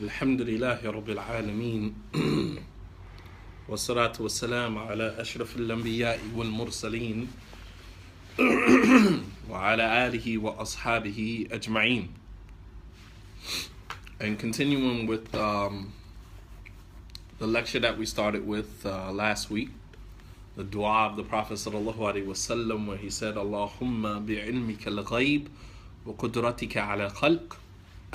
الحمد لله رب العالمين والصلاة والسلام على أشرف الأنبياء والمرسلين وعلى آله وأصحابه أجمعين. And continuing with the lecture that we started with last week, the dua of the Prophet sallallahu alaihi wasallam, where he said, Allahumma bi'ilmika al-ghayb wa qudratika ala khalq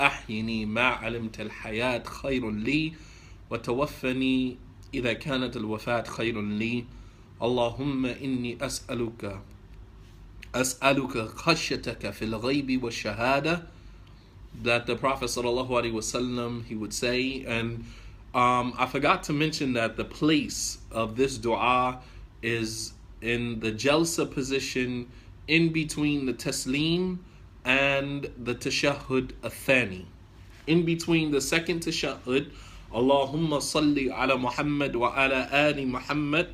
أحيني ما علمت الحياة خير لي وتوفني إذا كانت الوفاة خير لي اللهم إني أسألك خشيتك في الغيب والشهادة. That the Prophet sallallahu alaihi wasallam, he would say, and I forgot to mention that the place of this dua is in the jalsa position in between the taslim and the tashahhud athani. In between the second tashahhud, Allahumma salli ala Muhammad wa ala ali Muhammad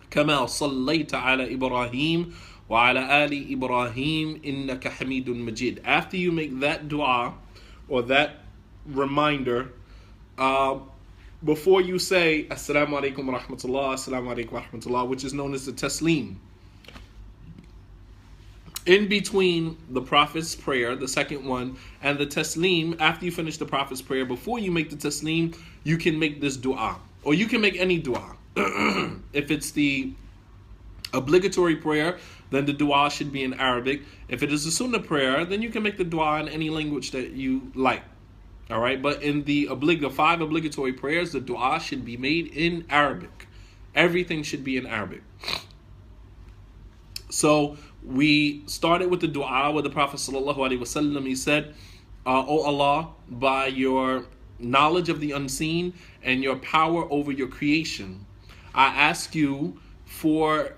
kama sallayta ala Ibrahim wa ala ali Ibrahim innaka hamidun majid. After you make that dua or that reminder, before you say assalamu alaikum wa rahmatullah, assalamu alaikum wa rahmatullah, which is known as the taslim, in between the Prophet's prayer, the second one, and the taslim, after you finish the Prophet's prayer, before you make the taslim, you can make this dua. Or you can make any dua. If it's the obligatory prayer, then the dua should be in Arabic. If it is a sunnah prayer, then you can make the dua in any language that you like. All right, but in the five obligatory prayers, the dua should be made in Arabic. Everything should be in Arabic. So we started with the dua where the Prophet sallallahu alaihi wasallam, he said, "O Allah, by your knowledge of the unseen and your power over your creation, I ask you for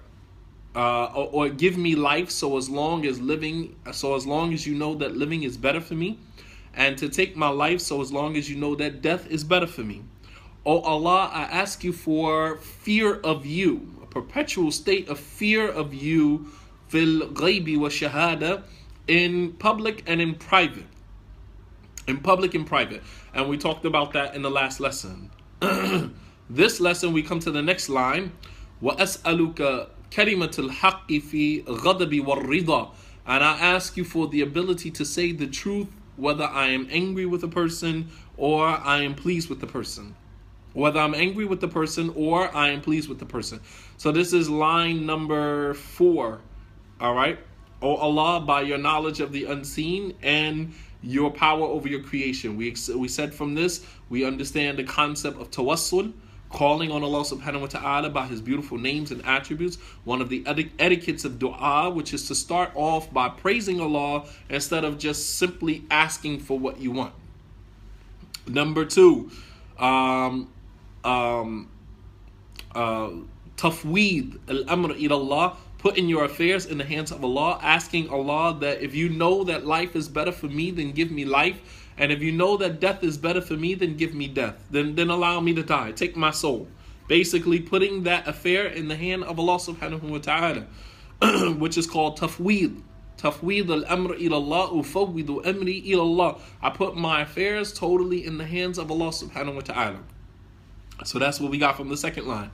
or give me life so as long as you know that living is better for me, and to take my life so as long as you know that death is better for me. O Allah, I ask you for fear of you, a perpetual state of fear of you, fil ghaybi wa shahada, in public and in private. In public and private. And we talked about that in the last lesson. This lesson, we come to the next line. Wa as'aluka kalimatul haqqi fi ghadabi wal rida. And I ask you for the ability to say the truth, whether I am angry with a person or I am pleased with the person. Whether I'm angry with the person or I am pleased with the person. So this is line number 4. All right. O Allah, by your knowledge of the unseen and your power over your creation. We said from this, we understand the concept of tawassul, calling on Allah subhanahu wa ta'ala by his beautiful names and attributes. One of the etiquettes of dua, which is to start off by praising Allah instead of just simply asking for what you want. Number 2, tafweed al-amr ila Allah, putting your affairs in the hands of Allah, asking Allah that if you know that life is better for me, then give me life. And if you know that death is better for me, then give me death. Then allow me to die. Take my soul. Basically putting that affair in the hand of Allah subhanahu wa ta'ala, which is called tafweed. Tafweed al-amr ila Allah, ufawwidu amri ila Allah. I put my affairs totally in the hands of Allah subhanahu wa ta'ala. So that's what we got from the second line.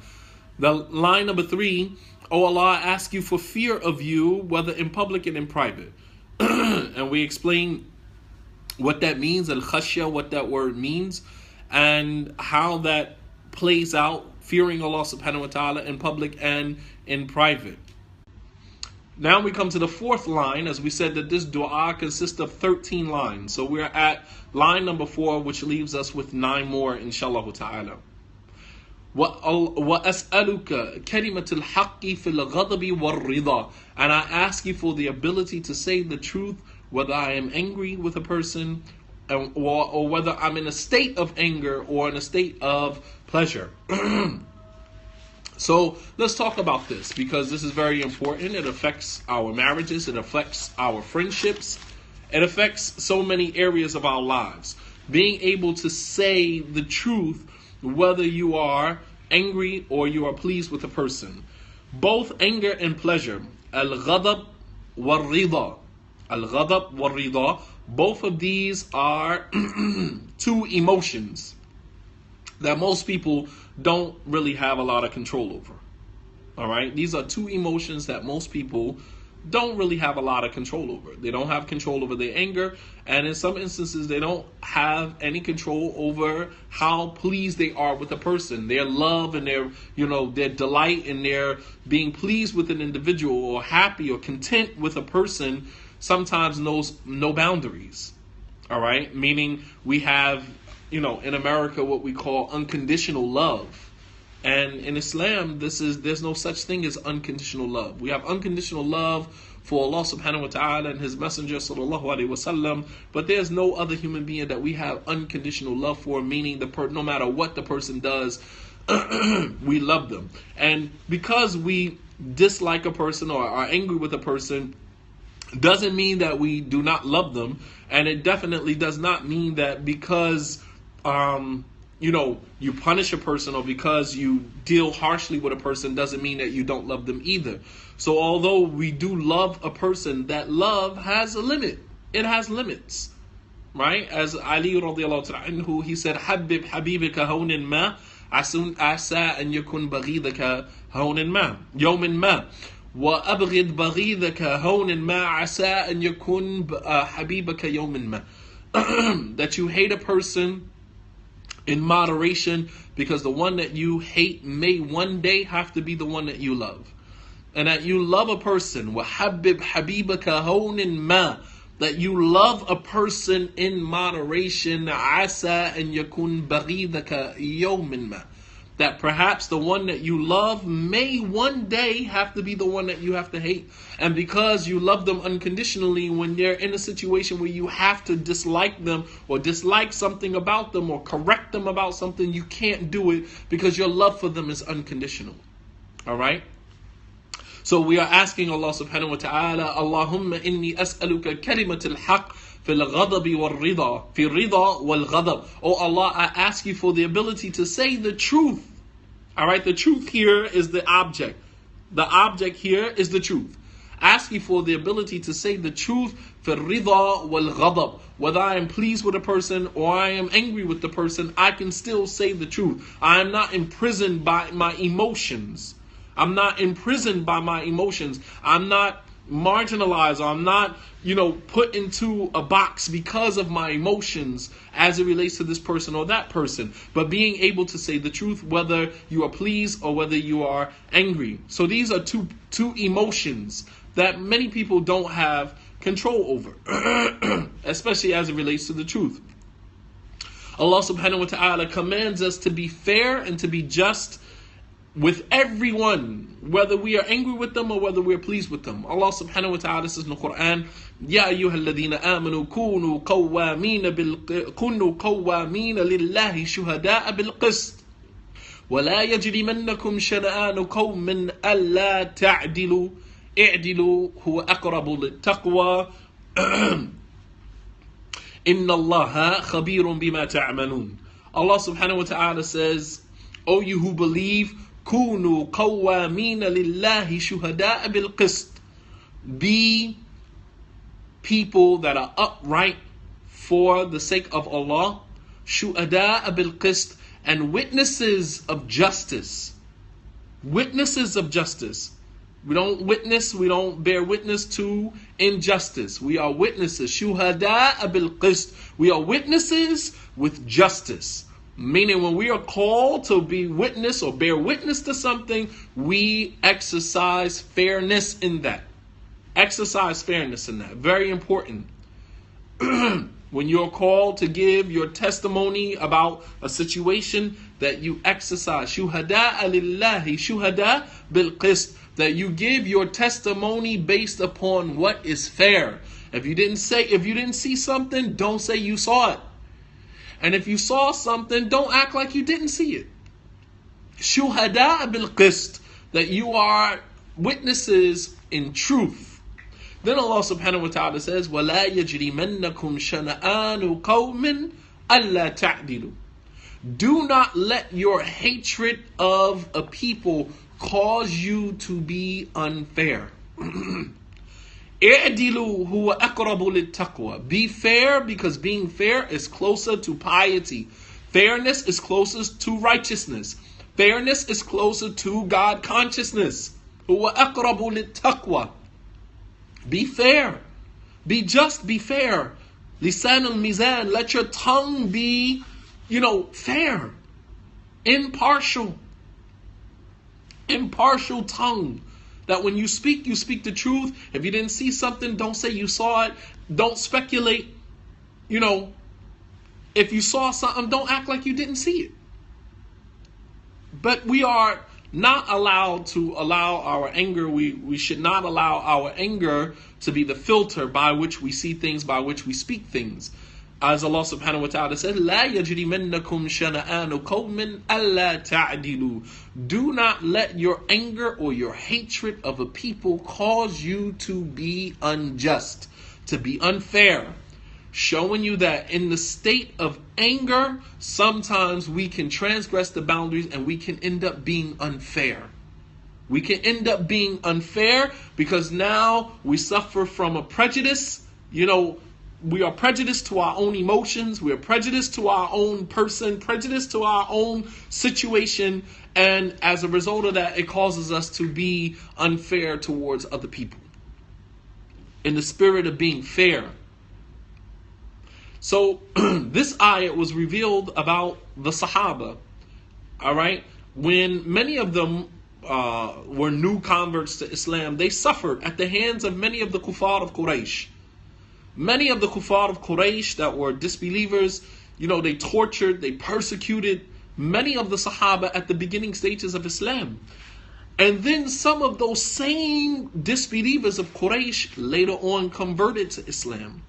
The line number 3, O Allah, I ask you for fear of you, whether in public and in private. And we explain what that means, al-khashya, what that word means, and how that plays out, fearing Allah subhanahu wa ta'ala in public and in private. Now we come to the 4th line, as we said that this dua consists of 13 lines. So we're at line number 4, which leaves us with 9 more, inshallah ta'ala. وَأَسْأَلُكَ كَلِمَةُ الْحَقِّ فِي الْغَضَبِ وَالرِّضَى. And I ask you for the ability to say the truth, whether I am angry with a person or whether I'm in a state of anger or in a state of pleasure. So let's talk about this, because this is very important. It affects our marriages. It affects our friendships. It affects so many areas of our lives. Being able to say the truth, whether you are angry or you are pleased with a person. Both anger and pleasure, al-ghadab wal-rida. Al-ghadab wal-rida, both of these are two emotions that most people don't really have a lot of control over. All right, these are two emotions that most people don't really have a lot of control over. They don't have control over their anger, and in some instances they don't have any control over how pleased they are with a person. Their love and their delight and their being pleased with an individual or happy or content with a person sometimes knows no boundaries. All right, meaning we have in America what we call unconditional love. And in Islam, there's no such thing as unconditional love. We have unconditional love for Allah subhanahu wa ta'ala and His Messenger sallallahu alaihi wasallam, but there's no other human being that we have unconditional love for, meaning no matter what the person does, we love them. And because we dislike a person or are angry with a person, doesn't mean that we do not love them, and it definitely does not mean that because you punish a person or because you deal harshly with a person doesn't mean that you don't love them either. So although we do love a person, that love has a limit. It has limits, right? As Ali radiallahu ta'ala anhu, he said, "Habib habibika hawnin ma, asa an yakun baghidaka hawnin ma, yawmin ma, wa abghid baghidaka hawnin ma, asa an yakun habibaka yawmin ma." That you hate a person in moderation, because the one that you hate may one day have to be the one that you love. And that you love a person, وَحَبِّبْ حَبِيبَكَ هَوْنٍ مَا, that you love a person in moderation, عَسَى أَن يَكُنْ بَغِيدَكَ يَوْمٍ مَا, that perhaps the one that you love may one day have to be the one that you have to hate. And because you love them unconditionally, when they're in a situation where you have to dislike them or dislike something about them or correct them about something, you can't do it because your love for them is unconditional. All right? So we are asking Allah subhanahu wa ta'ala, Allahumma inni as'aluka kalimatul haqq fil ghadabi wal rida, fi rida wal ghadab. Oh Allah, I ask you for the ability to say the truth. All right, the truth here is the object. The object here is the truth. Ask you for the ability to say the truth, fil rida wal ghadab. Whether I am pleased with a person or I am angry with the person, I can still say the truth. I am not imprisoned by my emotions. I'm not imprisoned by my emotions. I'm not marginalized, or I'm not, put into a box because of my emotions as it relates to this person or that person. But being able to say the truth, whether you are pleased or whether you are angry. So these are two emotions that many people don't have control over, especially as it relates to the truth. Allah subhanahu wa ta'ala commands us to be fair and to be just with everyone, whether we are angry with them or whether we are pleased with them. Allah subhanahu wa ta'ala says in the Quran, Ya ayyuhalladhina amanu kunu qawwamina lillahi shuhada'a bil qist. ولا يجرمنكم شنآن قوم ألا تعدلوا اعدلوا هو أقرب للتقوى إن الله خبير بما تعملون. Allah subhanahu wa ta'ala says, O you who believe, كونوا قوامين لله شهداء بالقسط. Be people that are upright for the sake of Allah, شهداء بالقسط, and witnesses of justice. Witnesses of justice. We don't bear witness to injustice. We are witnesses. شهداء بالقسط. We are witnesses with justice. Meaning when we are called to be witness or bear witness to something, we exercise fairness in that. Exercise fairness in that. Very important. When you're called to give your testimony about a situation, that you exercise shuhada lillahi shuhada bil qist, that you give your testimony based upon what is fair. If you didn't see something, don't say you saw it. And if you saw something, don't act like you didn't see it. Shuhada bil qist, that you are witnesses in truth. Then Allah subhanahu wa ta'ala says, وَلَا يَجْرِمَنَّكُمْ شَنَآنُ قَوْمٍ أَلَّا تَعْدِلُوا. Do not let your hatred of a people cause you to be unfair. اعدلوا هو أقرب للتقوى. Be fair, because being fair is closer to piety. Fairness is closest to righteousness. Fairness is closer to God consciousness. هو أقرب للتقوى. Be fair. Be just, be fair. Lisan al-mizan. Let your tongue be, fair. Impartial. Impartial tongue. That when you speak the truth. If you didn't see something, don't say you saw it. Don't speculate. If you saw something, don't act like you didn't see it. But we are not allowed to allow our anger. We should not allow our anger to be the filter by which we see things, by which we speak things. As Allah subhanahu wa ta'ala said, لا يجرمنكم شنآن قوم ألا تعدلوا. Do not let your anger or your hatred of a people cause you to be unjust, to be unfair. Showing you that in the state of anger, sometimes we can transgress the boundaries and we can end up being unfair. We can end up being unfair because now we suffer from a prejudice. We are prejudiced to our own emotions. We are prejudiced to our own person, prejudiced to our own situation. And as a result of that, it causes us to be unfair towards other people. In the spirit of being fair. So this ayat was revealed about the Sahaba. All right. When many of them were new converts to Islam, they suffered at the hands of many of the kuffar of Quraysh. Many of the kuffar of Quraysh that were disbelievers, they tortured, they persecuted many of the Sahaba at the beginning stages of Islam. And then some of those same disbelievers of Quraysh later on converted to Islam.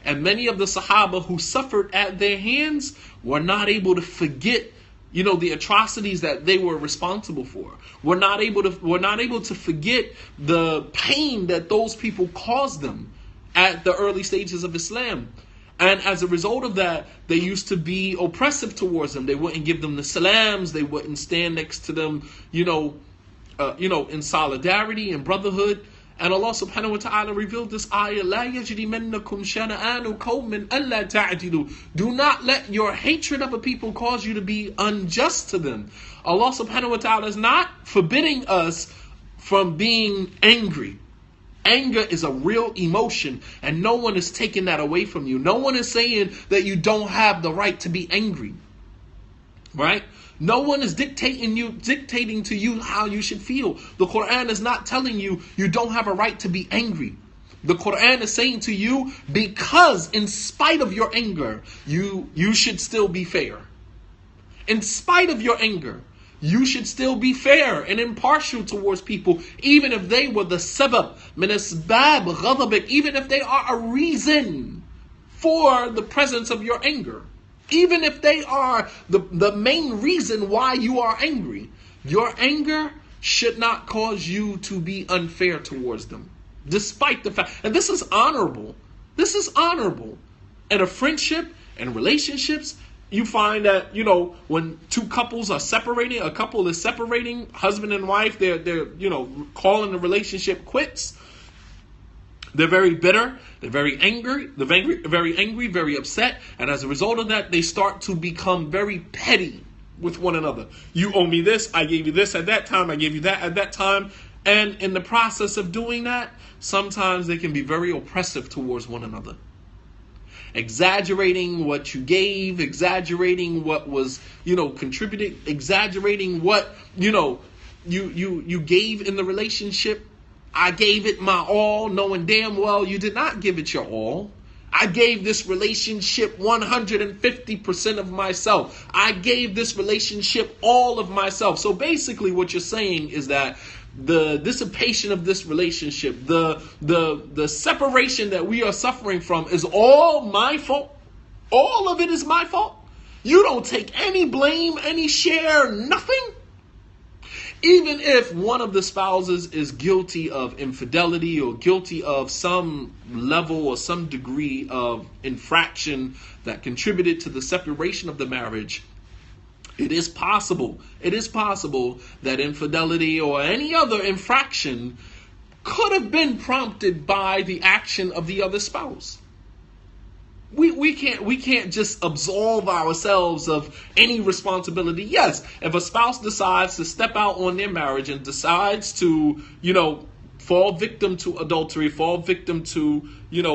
And many of the Sahaba who suffered at their hands were not able to forget, the atrocities that they were responsible for. Were not able to forget the pain that those people caused them at the early stages of Islam. And as a result of that, they used to be oppressive towards them. They wouldn't give them the salams. They wouldn't stand next to them, in solidarity and brotherhood. And Allah subhanahu wa ta'ala revealed this ayah, لا يجرمنكم شنآن قوم ألا تعدلوا. Do not let your hatred of a people cause you to be unjust to them. Allah subhanahu wa ta'ala is not forbidding us from being angry. Anger is a real emotion, and no one is taking that away from you. No one is saying that you don't have the right to be angry. Right? No one is dictating to you how you should feel. The Quran is not telling you you don't have a right to be angry. The Quran is saying to you, because in spite of your anger, you should still be fair. In spite of your anger, you should still be fair and impartial towards people, even if they were the sabab, min asbab ghadabik, even if they are a reason for the presence of your anger. Even if they are the main reason why you are angry. Your anger should not cause you to be unfair towards them. Despite the fact, and this is honorable. This is honorable. In a friendship and relationships, you find that, when two couples are separating, a couple is separating, husband and wife, they're calling the relationship quits. They're very bitter. They're very angry. Very upset. And as a result of that, they start to become very petty with one another. You owe me this. I gave you this at that time. I gave you that at that time. And in the process of doing that, sometimes they can be very oppressive towards one another. Exaggerating what you gave, exaggerating what was, contributed, exaggerating what, you gave in the relationship. I gave it my all, knowing damn well you did not give it your all. I gave this relationship 150% of myself. I gave this relationship all of myself. So basically what you're saying is that the dissipation of this relationship, the separation that we are suffering from is all my fault. All of it is my fault. You don't take any blame, any share, nothing. Even if one of the spouses is guilty of infidelity or guilty of some level or some degree of infraction that contributed to the separation of the marriage, it is possible that infidelity or any other infraction could have been prompted by the action of the other spouse. We can't just absolve ourselves of any responsibility. Yes, if a spouse decides to step out on their marriage and decides to, fall victim to adultery, fall victim to,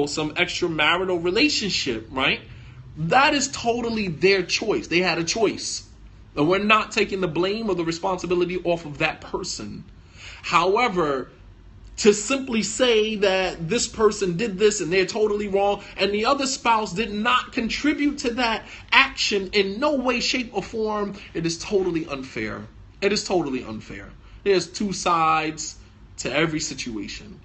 some extramarital relationship, right? That is totally their choice. They had a choice. And we're not taking the blame or the responsibility off of that person. However, to simply say that this person did this and they're totally wrong and the other spouse did not contribute to that action in no way, shape, or form, it is totally unfair. It is totally unfair. There's two sides to every situation.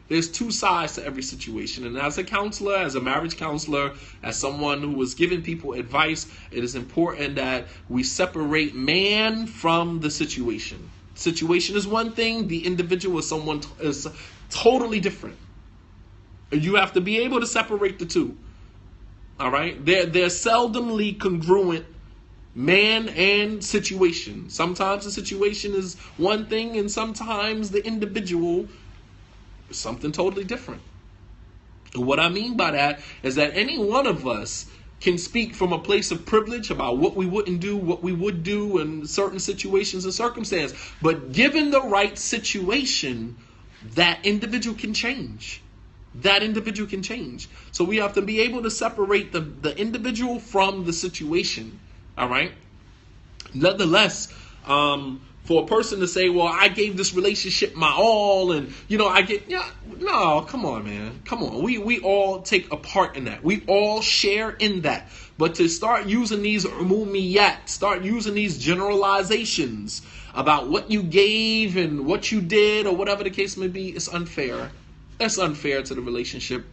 There's two sides to every situation. And as a counselor, as a marriage counselor, as someone who is giving people advice, it is important that we separate man from the situation. Situation is one thing, the individual is totally different. You have to be able to separate the two. All right? They're seldomly congruent, man and situation. Sometimes the situation is one thing and sometimes the individual is something totally different. What I mean by that is that any one of us can speak from a place of privilege about what we wouldn't do, what we would do in certain situations and circumstances. But given the right situation, that individual can change. That individual can change. So we have to be able to separate the individual from the situation. All right? Nonetheless, for a person to say, well, I gave this relationship my all and, no, come on, man. Come on. We all take a part in that. We all share in that. But to start using these umumiyat, start using these generalizations about what you gave and what you did or whatever the case may be, it's unfair. That's unfair to the relationship.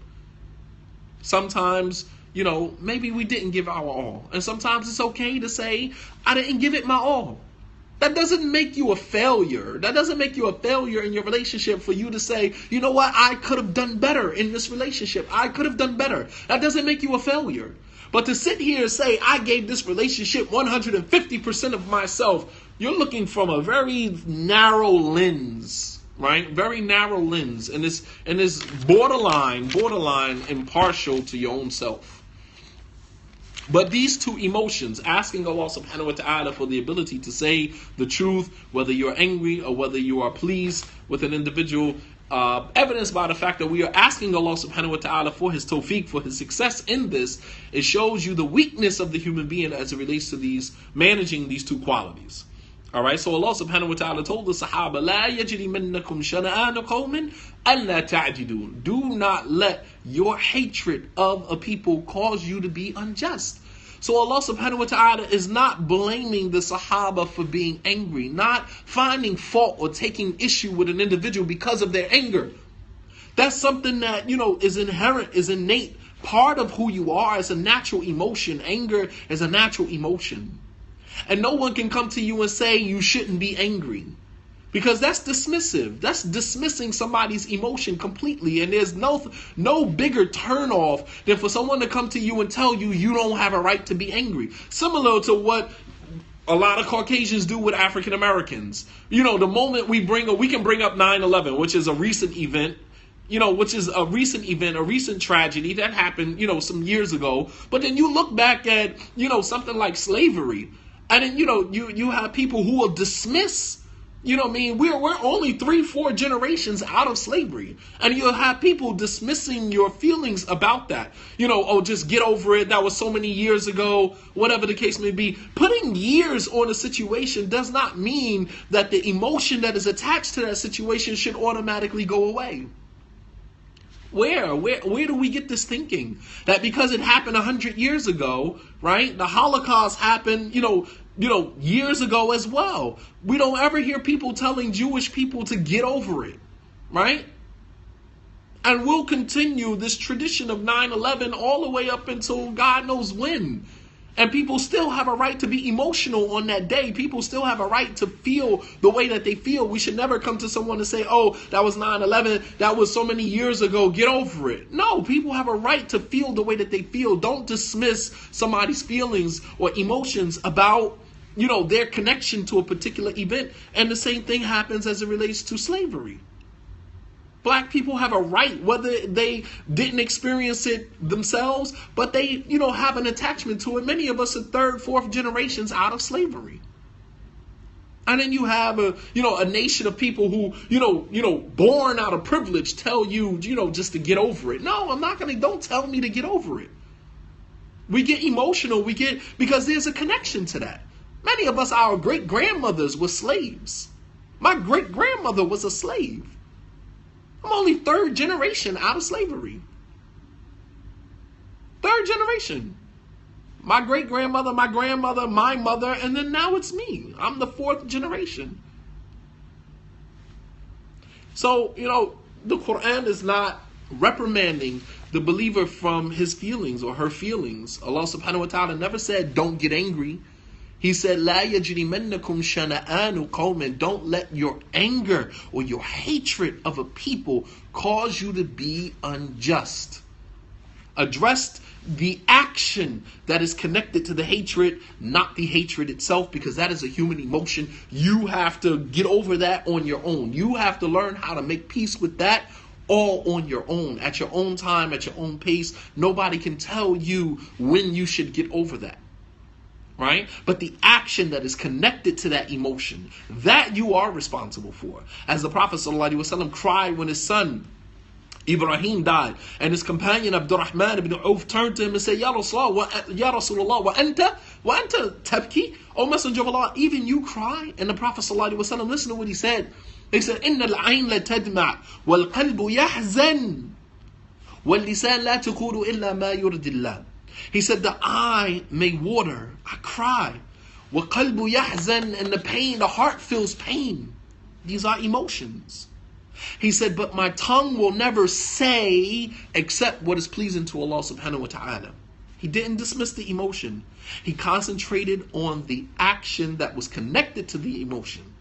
Sometimes, maybe we didn't give our all. And sometimes it's okay to say, I didn't give it my all. That doesn't make you a failure. That doesn't make you a failure in your relationship for you to say, you know what, I could have done better in this relationship. I could have done better. That doesn't make you a failure. But to sit here and say, I gave this relationship 150% of myself, you're looking from a very narrow lens, right? Very narrow lens. And it's borderline impartial to your own self. But these two emotions, asking Allah subhanahu wa ta'ala for the ability to say the truth, whether you're angry or whether you are pleased with an individual, evidenced by the fact that we are asking Allah subhanahu wa ta'ala for His tawfiq, for His success in this, it shows you the weakness of the human being as it relates to managing these two qualities. Alright, so Allah subhanahu wa ta'ala told the Sahaba, لَا يَجْرِمَنَّكُمْ شَنَآنُ قَوْمٍ أَلَّا تَعْجِدُونَ. Do not let your hatred of a people cause you to be unjust. So Allah subhanahu wa ta'ala is not blaming the Sahaba for being angry, not finding fault or taking issue with an individual because of their anger. That's something that, is inherent, is innate, part of who you are. It's a natural emotion. Anger is a natural emotion. And no one can come to you and say you shouldn't be angry. Because that's dismissive. That's dismissing somebody's emotion completely. And there's no bigger turnoff than for someone to come to you and tell you you don't have a right to be angry. Similar to what a lot of Caucasians do with African Americans. The moment we can bring up 9/11, which is a recent event, a recent tragedy that happened, some years ago. But then you look back at, something like slavery. And then, you have people who will dismiss, we're only 3-4 generations out of slavery. And you'll have people dismissing your feelings about that. Just get over it. That was so many years ago, whatever the case may be. Putting years on a situation does not mean that the emotion that is attached to that situation should automatically go away. Where do we get this thinking? That because it happened 100 years ago, right? The Holocaust happened, years ago as well. We don't ever hear people telling Jewish people to get over it, right? And we'll continue this tradition of 9/11 all the way up until God knows when. And people still have a right to be emotional on that day. People still have a right to feel the way that they feel. We should never come to someone and say, oh, that was 9/11. That was so many years ago. Get over it. No, people have a right to feel the way that they feel. Don't dismiss somebody's feelings or emotions about, their connection to a particular event. And the same thing happens as it relates to slavery. Black people have a right, whether they didn't experience it themselves, but they, have an attachment to it. Many of us are third, fourth generations out of slavery. And then you have a nation of people who, born out of privilege tell you, just to get over it. No, don't tell me to get over it. We get emotional, because there's a connection to that. Many of us, our great-grandmothers were slaves. My great-grandmother was a slave. I'm only third generation out of slavery. Third generation. My great-grandmother, my grandmother, my mother, and then now it's me. I'm the fourth generation. So, the Quran is not reprimanding the believer from his feelings or her feelings. Allah subhanahu wa ta'ala never said, don't get angry. He said, لا يجرمنكم شنآن قوم. Don't let your anger or your hatred of a people cause you to be unjust. Address the action that is connected to the hatred, not the hatred itself, because that is a human emotion. You have to get over that on your own. You have to learn how to make peace with that all on your own, at your own time, at your own pace. Nobody can tell you when you should get over that. Right? But the action that is connected to that emotion, that you are responsible for. As the Prophet ﷺ cried when his son Ibrahim died, and his companion Abdurrahman ibn Auf turned to him and said, Ya Rasulullah, wa anta tabki? O Messenger of Allah, even you cry? And the Prophet ﷺ, listen to what he said. He said, Inna al-ayn la tadma' wal qalbu yahzan wal lisan la taqulu illa ma yuridillah. He said, the eye may water, I cry. وَقَلْبُ يَحْزَنْ, and the heart feels pain. These are emotions. He said, but my tongue will never say except what is pleasing to Allah subhanahu wa ta'ala. He didn't dismiss the emotion. He concentrated on the action that was connected to the emotion.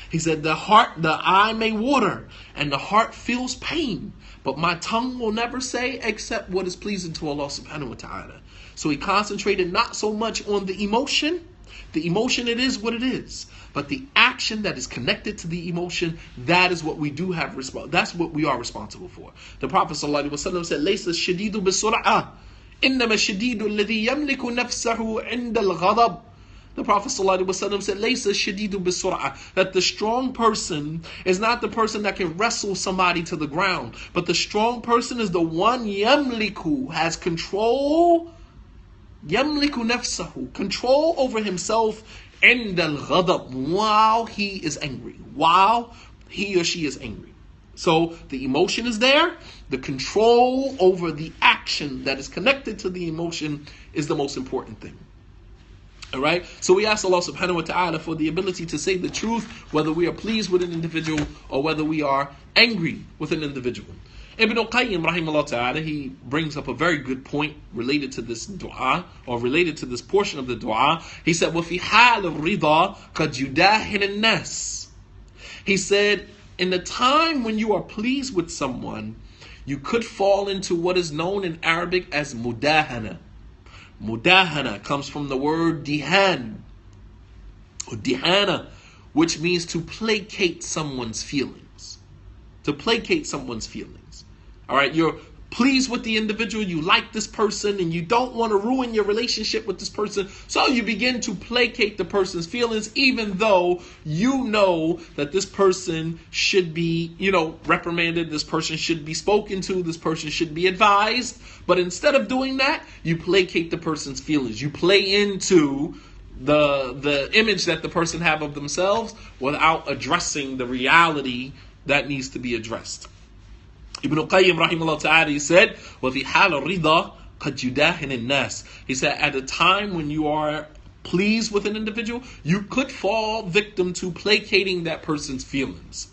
He said, the eye may water, and the heart feels pain, but my tongue will never say except what is pleasing to Allah subhanahu wa ta'ala. So he concentrated not so much on the emotion. The emotion, it is what it is. But the action that is connected to the emotion, that is what we do have that's what we are responsible for. The Prophet ﷺ said, لَيْسَ الشَّدِيدُ بِالسُّرْعَةِ إِنَّمَا الشَّدِيدُ الَّذِي يَمْلِكُ نَفْسَهُ عِنْدَ الْغَضَبِ. The Prophet ﷺ said, لَيْسَ الشَّدِيدُ بِالسُّرْعَةِ, that the strong person is not the person that can wrestle somebody to the ground, but the strong person is the one يَمْلِكُ, has control, يَمْلِكُ نَفْسَهُ, control over himself, عِنْدَ الْغَضَبِ, while he is angry, while he or she is angry. So the emotion is there. The control over the action that is connected to the emotion is the most important thing. Alright, so we ask Allah subhanahu wa ta'ala for the ability to say the truth, whether we are pleased with an individual or whether we are angry with an individual. Ibn al-Qayyim rahimahullah ta'ala, he brings up a very good point related to this dua, or related to this portion of the dua. He said, وَفِي حَالِ الرِّضَى قَدْ يُدَاهِنَ النَّاسِ. He said, in the time when you are pleased with someone, you could fall into what is known in Arabic as mudahana. Mudahana comes from the word dihan, or dihana, which means to placate someone's feelings. To placate someone's feelings. Alright, you're pleased with the individual, you like this person, and you don't want to ruin your relationship with this person, so you begin to placate the person's feelings, even though you know that this person should be, reprimanded, this person should be spoken to, this person should be advised. But instead of doing that, you placate the person's feelings. You play into the image that the person have of themselves without addressing the reality that needs to be addressed. Ibn al-Qayyim rahimahullah ta'ala, he said, وَفِي حَالَ الرِّضَى قَدْ يُدَاهِنِ النَّاسِ. He said, at a time when you are pleased with an individual, you could fall victim to placating that person's feelings.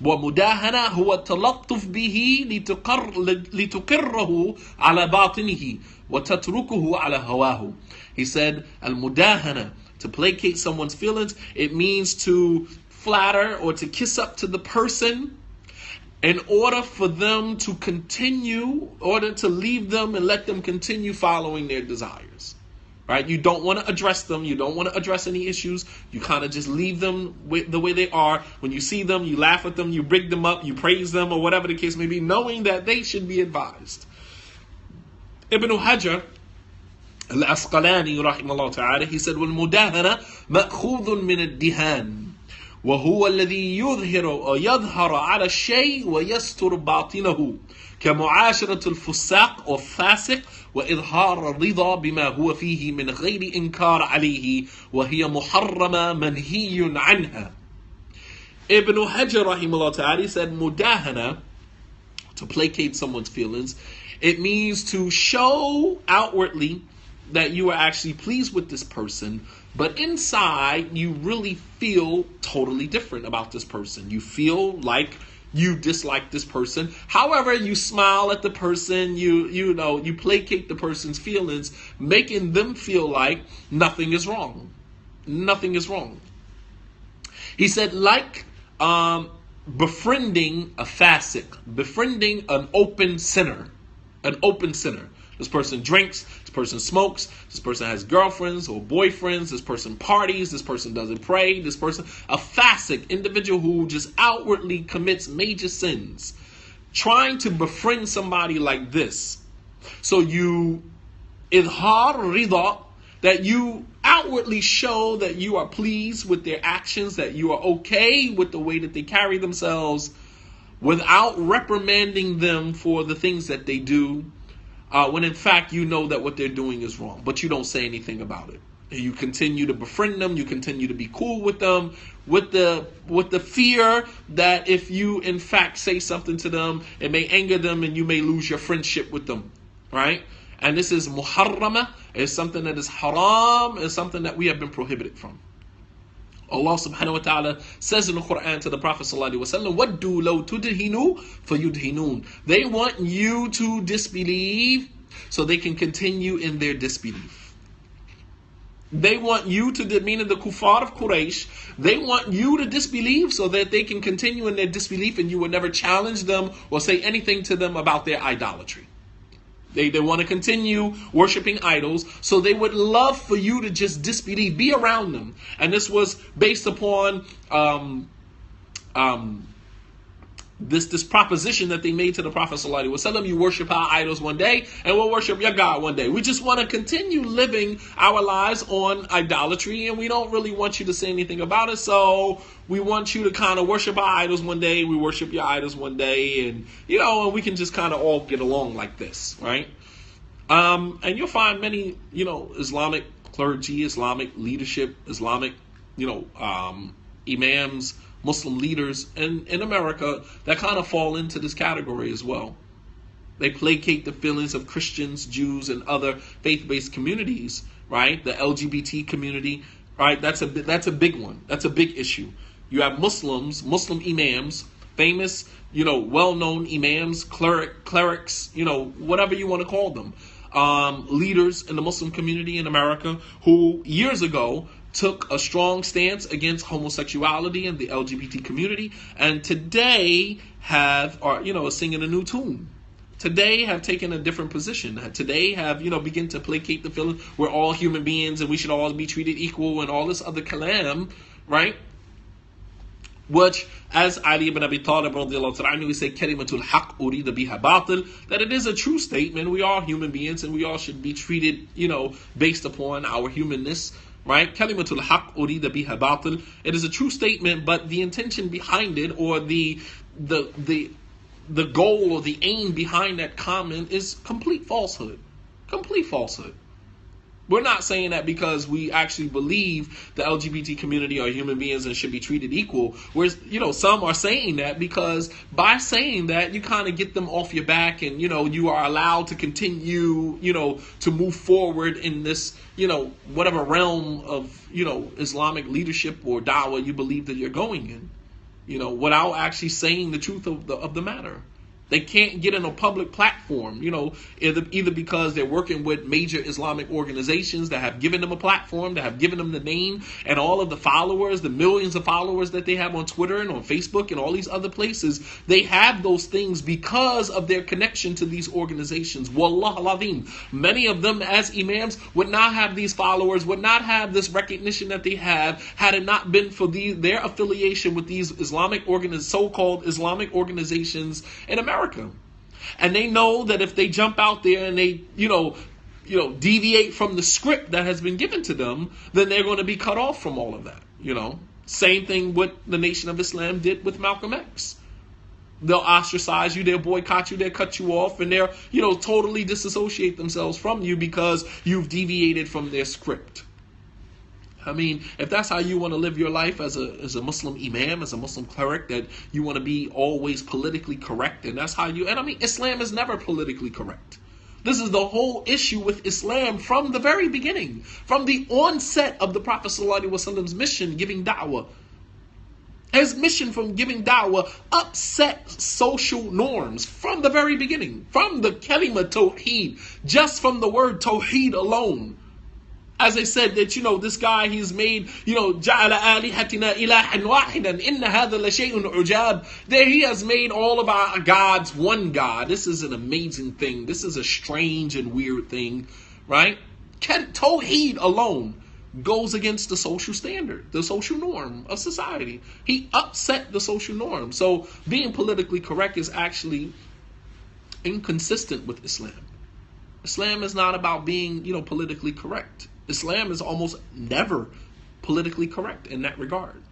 وَمُدَاهَنَةُ هُوَ التَّلَطُّفُ بِهِ لِتُقِرَّهُ عَلَى بَاطِنِهِ وَتَتْرُكُهُ عَلَى هَوَاهُ. He said, al-mudahana, to placate someone's feelings, it means to flatter or to kiss up to the person in order for them to continue, in order to leave them and let them continue following their desires. right? You don't want to address them. You don't want to address any issues. You kind of just leave them the way they are. When you see them, you laugh at them, you bring them up, you praise them, or whatever the case may be, knowing that they should be advised. Ibn Hajar al-Asqalani rahimahullah ta'ala, he said, وَالْمُدَاهَنَةُ مَأْخُوذٌ مِنَ الدِّهَانِ وهو الذي يظهر على الشيء ويستر باطنه كمعاشرة الفساق والفاسق وإظهار الرضا بما هو فيه من غير إنكار عليه وهي محرمة منهي عنها. Ibn Hajar rahimahullah ta'ala said, mudahana, to placate someone's feelings, it means to show outwardly that you are actually pleased with this person, but inside you really feel totally different about this person. You feel like you dislike this person. However, you smile at the person, you placate the person's feelings, making them feel like nothing is wrong. Nothing is wrong. He said, like befriending a fasiq, befriending an open sinner. An open sinner. This person drinks, this person smokes, this person has girlfriends or boyfriends, this person parties, this person doesn't pray, this person, a fasiq, individual who just outwardly commits major sins. Trying to befriend somebody like this. So you idhar rida, that you outwardly show that you are pleased with their actions, that you are okay with the way that they carry themselves, without reprimanding them for the things that they do, when in fact you know that what they're doing is wrong, but you don't say anything about it. You continue to befriend them, you continue to be cool with them, with the fear that if you in fact say something to them, it may anger them and you may lose your friendship with them, right? And this is muharrama, it's something that is haram, it's something that we have been prohibited from. Allah subhanahu wa ta'ala says in the Quran to the Prophet sallallahu alaihi wasallam, وَدُّوا لَوْ تُدْهِنُوا فَيُدْهِنُونَ. They want you to disbelieve so they can continue in their disbelief. They want you to, meaning the kuffar of Quraysh, they want you to disbelieve so that they can continue in their disbelief and you will never challenge them or say anything to them about their idolatry. They want to continue worshiping idols, so they would love for you to just disbelieve, be around them. And this was based upon this proposition that they made to the Prophet sallallahu alaihi wasallam. You worship our idols one day, and we'll worship your God one day. We just want to continue living our lives on idolatry, and we don't really want you to say anything about it. So we want you to kind of worship our idols one day, we worship your idols one day, and and we can just kind of all get along like this, right? And you'll find many, Islamic clergy, Islamic leadership, Islamic, imams, Muslim leaders in America that kind of fall into this category as well. They placate the feelings of Christians, Jews, and other faith-based communities, right? The LGBT community, right? That's a big one. That's a big issue. You have Muslims, Muslim imams, famous, well-known imams, clerics, whatever you want to call them, leaders in the Muslim community in America who years ago took a strong stance against homosexuality and the LGBT community, and today are singing a new tune. Today have taken a different position. Today have begin to placate the feeling we're all human beings and we should all be treated equal and all this other kalam, right? Which, as Ali ibn Abi Talib radiallahu anhu, we say kalimatul haqq urida biha batil, that it is a true statement. We are human beings and we all should be treated, based upon our humanness. Right? Kalimatul haqq urida biha batil. It is a true statement, but the intention behind it, or the goal or the aim behind that comment, is complete falsehood. Complete falsehood. We're not saying that because we actually believe the LGBT community are human beings and should be treated equal. Whereas, some are saying that because by saying that, you kind of get them off your back and, you are allowed to continue, to move forward in this, whatever realm of, Islamic leadership or da'wah you believe that you're going in, without actually saying the truth of the matter. They can't get in a public platform, either because they're working with major Islamic organizations that have given them a platform, that have given them the name and all of the followers, the millions of followers that they have on Twitter and on Facebook and all these other places. They have those things because of their connection to these organizations. Wallah al-Azim. Many of them as imams would not have these followers, would not have this recognition that they have, had it not been for their affiliation with these so-called Islamic organizations in America. And they know that if they jump out there and they, deviate from the script that has been given to them, then they're going to be cut off from all of that. Same thing what the Nation of Islam did with Malcolm X. They'll ostracize you, they'll boycott you, they'll cut you off, and they'll, totally disassociate themselves from you because you've deviated from their script. I mean, if that's how you want to live your life as a Muslim imam, as a Muslim cleric, that you want to be always politically correct, and that's how Islam is never politically correct. This is the whole issue with Islam from the very beginning, from the onset of the Prophet ﷺ's mission, giving da'wah. His mission from giving da'wah upset social norms from the very beginning, from the kalima tawheed, just from the word tawheed alone. As I said that, this guy, he's made, جَعَلَ آلِهَتِنَا إِلَهًا وَاحِدًا إِنَّ هَذَا لَشَيْءٌ عُجَابٌ. There he has made all of our gods one God. This is an amazing thing. This is a strange and weird thing, right? Tawheed alone goes against the social standard, the social norm of society. He upset the social norm. So being politically correct is actually inconsistent with Islam. Islam is not about being, politically correct. Islam is almost never politically correct in that regard.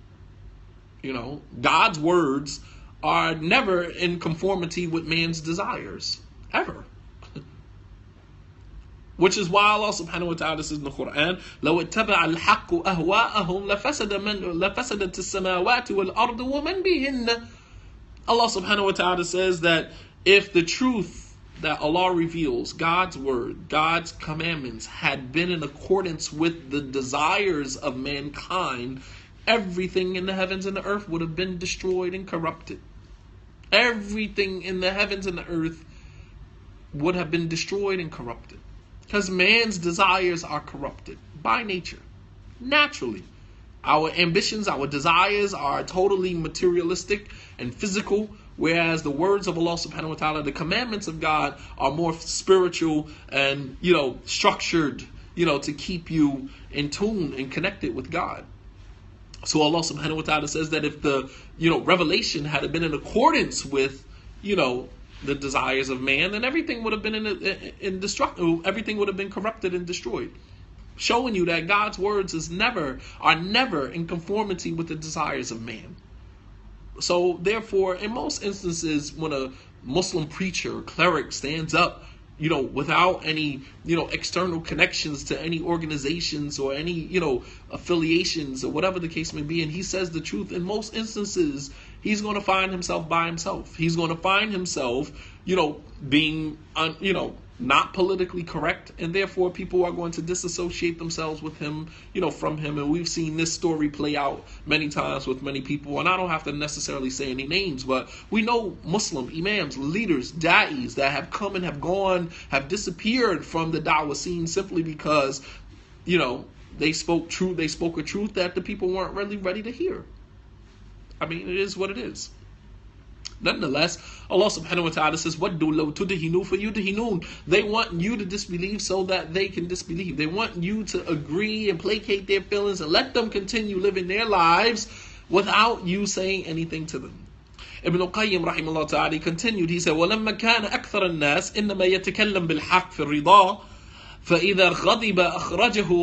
God's words are never in conformity with man's desires, ever. Which is why Allah subhanahu wa ta'ala says in the Quran, لَوْ اتَّبَعَ الْحَقُّ أَهْوَاءَهُمْ لَفَسَدَتِ السَّمَاوَاتُ وَالْأَرْضُ وَمَنْ بِهِنَّ. Allah subhanahu wa ta'ala says that if the truth that Allah reveals, God's word, God's commandments, had been in accordance with the desires of mankind, everything in the heavens and the earth would have been destroyed and corrupted. Everything in the heavens and the earth would have been destroyed and corrupted. Because man's desires are corrupted by nature, naturally. Our ambitions, our desires are totally materialistic and physical, whereas the words of Allah subhanahu wa ta'ala, the commandments of God, are more spiritual and, structured, to keep you in tune and connected with God. So Allah subhanahu wa ta'ala says that if the, revelation had been in accordance with, the desires of man, then everything would have been everything would have been corrupted and destroyed. Showing you that God's words are never in conformity with the desires of man. So therefore, in most instances, when a Muslim preacher or cleric stands up, without any, external connections to any organizations or any, affiliations or whatever the case may be, and he says the truth, in most instances, he's going to find himself by himself. He's going to find himself, being, not politically correct, and therefore people are going to disassociate themselves with him, from him. And we've seen this story play out many times with many people, and I don't have to necessarily say any names, but we know Muslim imams, leaders, da'is that have come and have gone, have disappeared from the da'wah scene simply because, they spoke a truth that the people weren't really ready to hear. I mean, it is what it is. Nonetheless, Allah subhanahu wa ta'ala says, وَدُّوا لَوْ تُدْهِنُوا فَيُدْهِنُونَ. They want you to disbelieve so that they can disbelieve. They want you to agree and placate their feelings and let them continue living their lives without you saying anything to them. Ibn al-Qayyim rahimahullah ta'ala continued, he said, وَلَمَّا كَانَ أَكْثَرَ النَّاسِ إِنَّمَا يَتَكَلَّمْ بِالْحَقِّ فِي الرِّضَى فإذا غضب أخرجه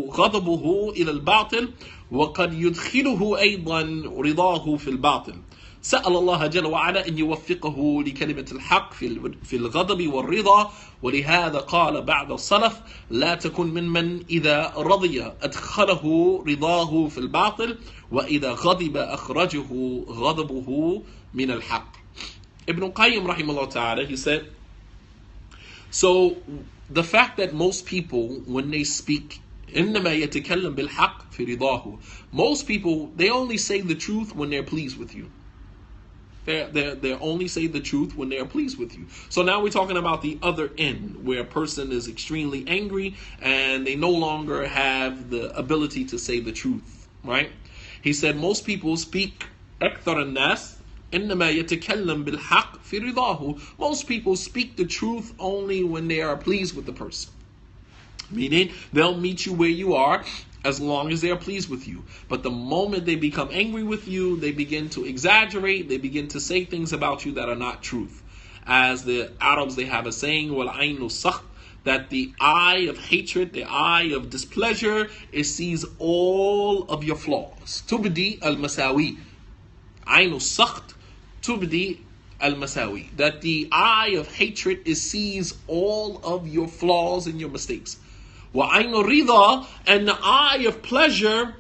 غضبه إلى الباطل وقد يدخله أيضا رضاه في الباطل. سأل الله جل وعلا أن يوفقه لكلمة الحق في الغضب والرضا، ولهذا قال بعض السلف لا تكن ممن إذا رضي أدخله رضاه في الباطل وإذا غضب أخرجه غضبه من الحق. Ibn al-Qayyim rahimahullah ta'ala, he said, so the fact that most people, when they speak, إنما يتكلم بالحق في رضاه, most people, they only say the truth when they're pleased with you. They only say the truth when they are pleased with you. So now we're talking about the other end, where a person is extremely angry and they no longer have the ability to say the truth, right? He said most people speak أكثر الناس إنما يتكلم بالحق في رضاه. Most people speak the truth only when they are pleased with the person. Meaning, they'll meet you where you are as long as they are pleased with you. But the moment they become angry with you, they begin to exaggerate, they begin to say things about you that are not truth. As the Arabs, they have a saying, وَالْعَيْنُ السَّخْطِ, that the eye of hatred, the eye of displeasure, it sees all of your flaws. تُبْدِي الْمَسَاوِي. عَيْنُ السَّخْطِ تُبْدِي الْمَسَاوِي. That the eye of hatred, it sees all of your flaws and your mistakes. وَعَيْنُ الرِّضَى, and the eye of pleasure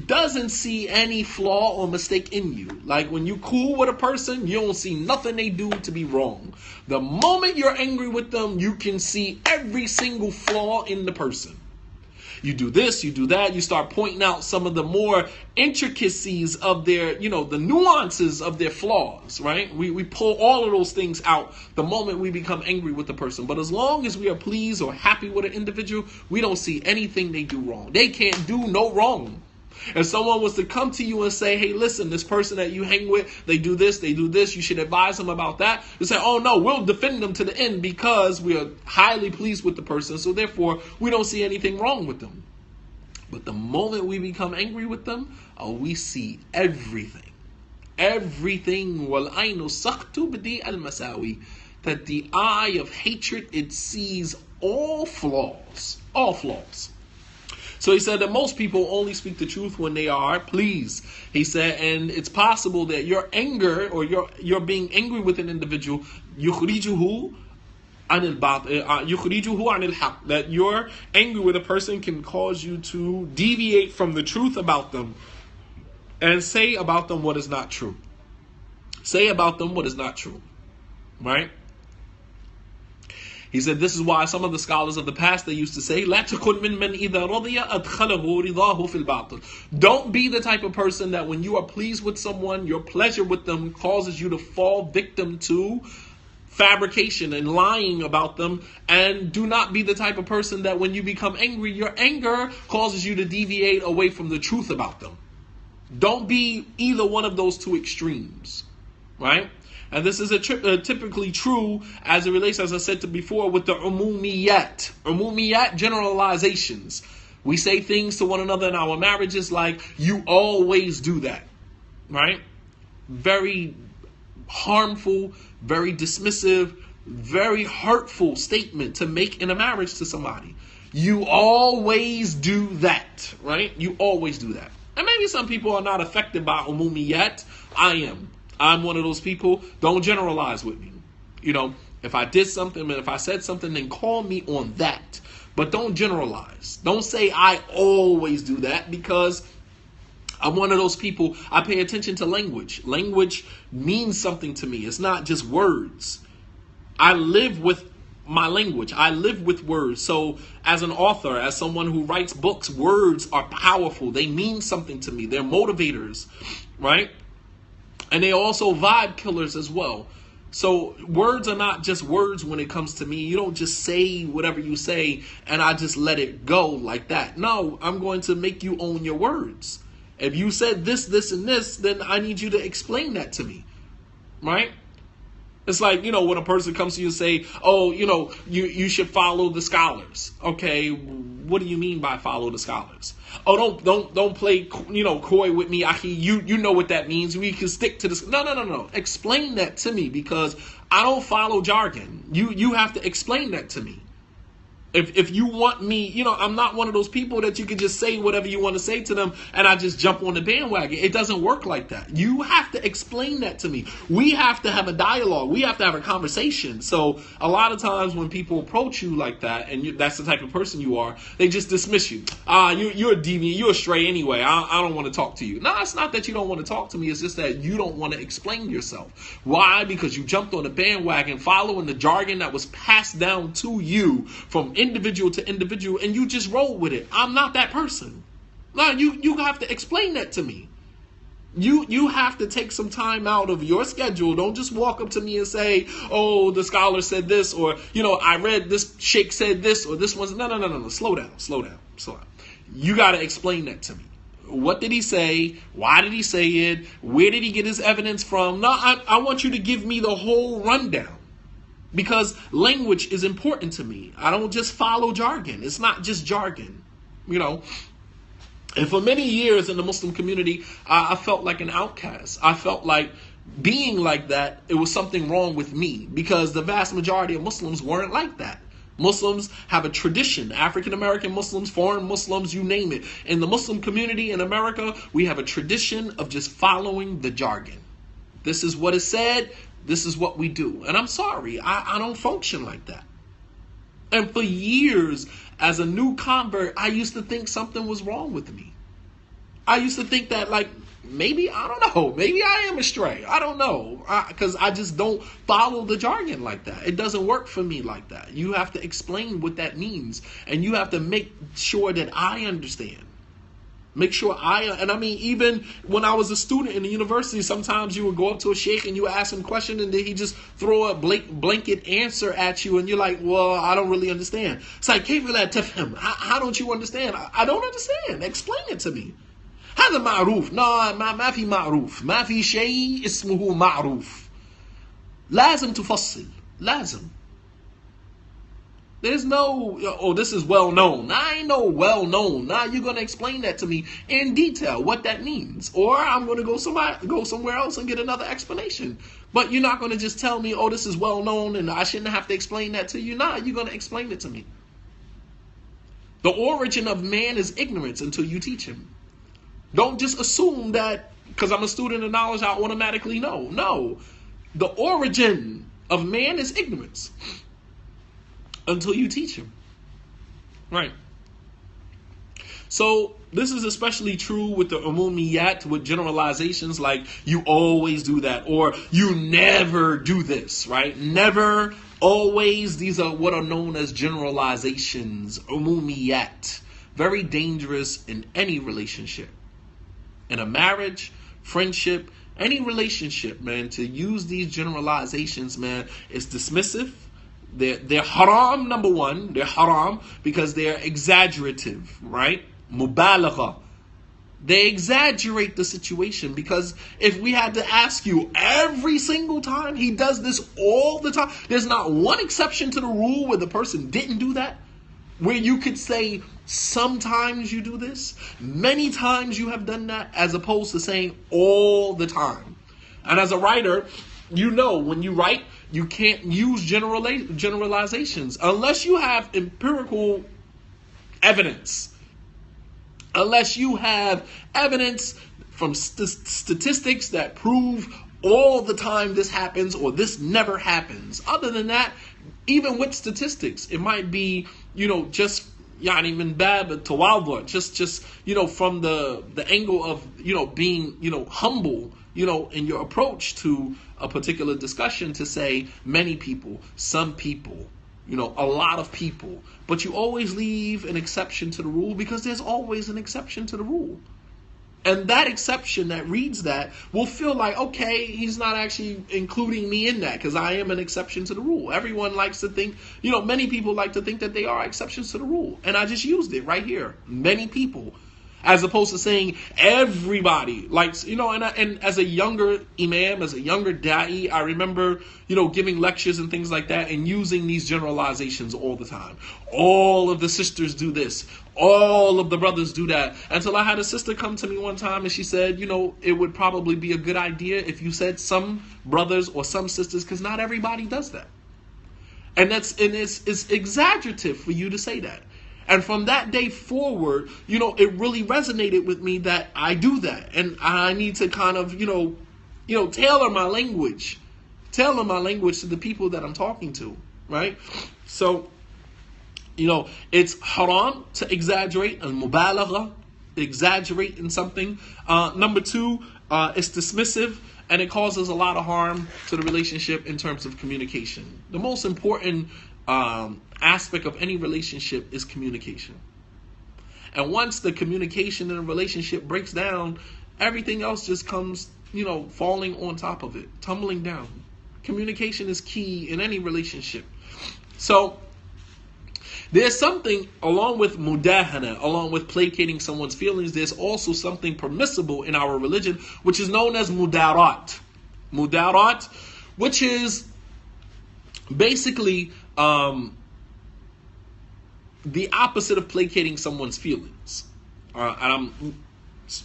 doesn't see any flaw or mistake in you. Like when you cool with a person, you don't see nothing they do to be wrong. The moment you're angry with them, you can see every single flaw in the person. You do this, you do that, you start pointing out some of the more intricacies of their, the nuances of their flaws, right? We pull all of those things out the moment we become angry with the person. But as long as we are pleased or happy with an individual, we don't see anything they do wrong. They can't do no wrong. If someone was to come to you and say, hey, listen, this person that you hang with, they do this, you should advise them about that. You say, oh no, we'll defend them to the end because we are highly pleased with the person, so therefore we don't see anything wrong with them. But the moment we become angry with them, we see everything. Everything. وَالْعَيْنُ السَّخْطُ بِدِي الْمَسَاوِي. That the eye of hatred, it sees all flaws. All flaws. So he said that most people only speak the truth when they are pleased. He said, and it's possible that your anger or your being angry with an individual, يُخْرِجُهُ عَنِ الْحَقِّ, that you're angry with a person can cause you to deviate from the truth about them and say about them what is not true. Say about them what is not true. Right? He said this is why some of the scholars of the past, they used to say, لا تكن من إذا رضي أدخله رضاه في الباطل. Don't be the type of person that when you are pleased with someone, your pleasure with them causes you to fall victim to fabrication and lying about them. And do not be the type of person that when you become angry, your anger causes you to deviate away from the truth about them. Don't be either one of those two extremes, right? And this is typically true as it relates, as I said before, with the umumiyat. Umumiyat, generalizations. We say things to one another in our marriages like, you always do that, right? Very harmful, very dismissive, very hurtful statement to make in a marriage to somebody. You always do that, right? You always do that. And maybe some people are not affected by umumiyat. I am. I'm one of those people. Don't generalize with me. If I did something and if I said something, then call me on that. But don't generalize. Don't say I always do that, because I'm one of those people. I pay attention to language. Language means something to me. It's not just words. I live with my language. I live with words. So as an author, as someone who writes books, words are powerful. They mean something to me. They're motivators, right? And they are also vibe killers as well. So words are not just words when it comes to me. You don't just say whatever you say and I just let it go like that. No, I'm going to make you own your words. If you said this, this, and this, then I need you to explain that to me, right? It's like, when a person comes to you and say, oh, you should follow the scholars. Okay, what do you mean by follow the scholars? Oh, don't play, coy with me. You know what that means. We can stick to this. No. Explain that to me, because I don't follow jargon. You have to explain that to me. If you want me, I'm not one of those people that you can just say whatever you want to say to them and I just jump on the bandwagon. It doesn't work like that. You have to explain that to me. We have to have a dialogue. We have to have a conversation. So a lot of times when people approach you like that, and that's the type of person you are, they just dismiss you. You're a deviant. You're a stray anyway. I don't want to talk to you. No, it's not that you don't want to talk to me. It's just that you don't want to explain yourself. Why? Because you jumped on the bandwagon following the jargon that was passed down to you from individual to individual, and you just roll with it. I'm not that person. No, you have to explain that to me. You have to take some time out of your schedule. Don't just walk up to me and say, oh, the scholar said this, or, I read this, sheikh said this, or this one's, no. Slow down. You got to explain that to me. What did he say? Why did he say it? Where did he get his evidence from? No, I want you to give me the whole rundown, because language is important to me. I don't just follow jargon. It's not just jargon, And for many years in the Muslim community, I felt like an outcast. I felt like being like that, it was something wrong with me, because the vast majority of Muslims weren't like that. Muslims have a tradition. African American Muslims, foreign Muslims, you name it. In the Muslim community in America, we have a tradition of just following the jargon. This is what is said. This is what we do. And I'm sorry, I don't function like that. And for years, as a new convert, I used to think something was wrong with me. I used to think that, maybe I am astray. I don't know. Because I just don't follow the jargon like that. It doesn't work for me like that. You have to explain what that means. And you have to make sure that I understand. Even when I was a student in the university, sometimes you would go up to a sheikh and you would ask him a question, and then he just throw a blanket answer at you, and you're like, well, I don't really understand. It's like, how don't you understand? I don't understand. Explain it to me. هذا معروف. No, ما في معروف. ما في شيء اسمه معروف. لازم تفصل. لازم. There's no, this is well known. I ain't no well known. Now you're going to explain that to me in detail, what that means. Or I'm going to go somewhere else and get another explanation. But you're not going to just tell me, this is well known and I shouldn't have to explain that to you. Nah, you're going to explain it to me. The origin of man is ignorance until you teach him. Don't just assume that because I'm a student of knowledge, I automatically know. No, the origin of man is ignorance. Until you teach him. Right. So this is especially true with the umumiyat, with generalizations like you always do that or you never do this, right? Never, always. These are what are known as generalizations, umumiyat. Very dangerous in any relationship. In a marriage, friendship, any relationship, man, to use these generalizations, man, is dismissive. They're haram, number one. They're haram because they're exaggerative, right? Mubalagha. They exaggerate the situation, because if we had to ask you every single time, he does this all the time. There's not one exception to the rule where the person didn't do that. Where you could say, sometimes you do this, many times you have done that, as opposed to saying all the time. And as a writer, when you write, you can't use generalizations unless you have empirical evidence. Unless you have evidence from statistics that prove all the time this happens or this never happens. Other than that, even with statistics, it might be, just yani min bab tawadhu, just from the angle of being humble, in your approach to a particular discussion, to say many people, some people, a lot of people. But you always leave an exception to the rule, because there's always an exception to the rule. And that exception that reads that will feel like, okay, he's not actually including me in that because I am an exception to the rule. Everyone likes to think, many people like to think that they are exceptions to the rule. And I just used it right here. Many people. As opposed to saying everybody likes, and as a younger imam, as a younger da'i, I remember, giving lectures and things like that and using these generalizations all the time. All of the sisters do this. All of the brothers do that. Until I had a sister come to me one time and she said, it would probably be a good idea if you said some brothers or some sisters, because not everybody does that. And it's exaggerative for you to say that. And from that day forward, it really resonated with me that I do that. And I need to kind of, tailor my language to the people that I'm talking to, right? So, it's haram to exaggerate, and mubalagha, exaggerate in something. Number two, it's dismissive, and it causes a lot of harm to the relationship in terms of communication. The most important aspect of any relationship is communication. And once the communication in a relationship breaks down, everything else just comes, falling on top of it, tumbling down. Communication is key in any relationship. So there's something, along with mudahana, along with placating someone's feelings, there's also something permissible in our religion, which is known as mudarat. Mudarat, which is basically the opposite of placating someone's feelings. And I'm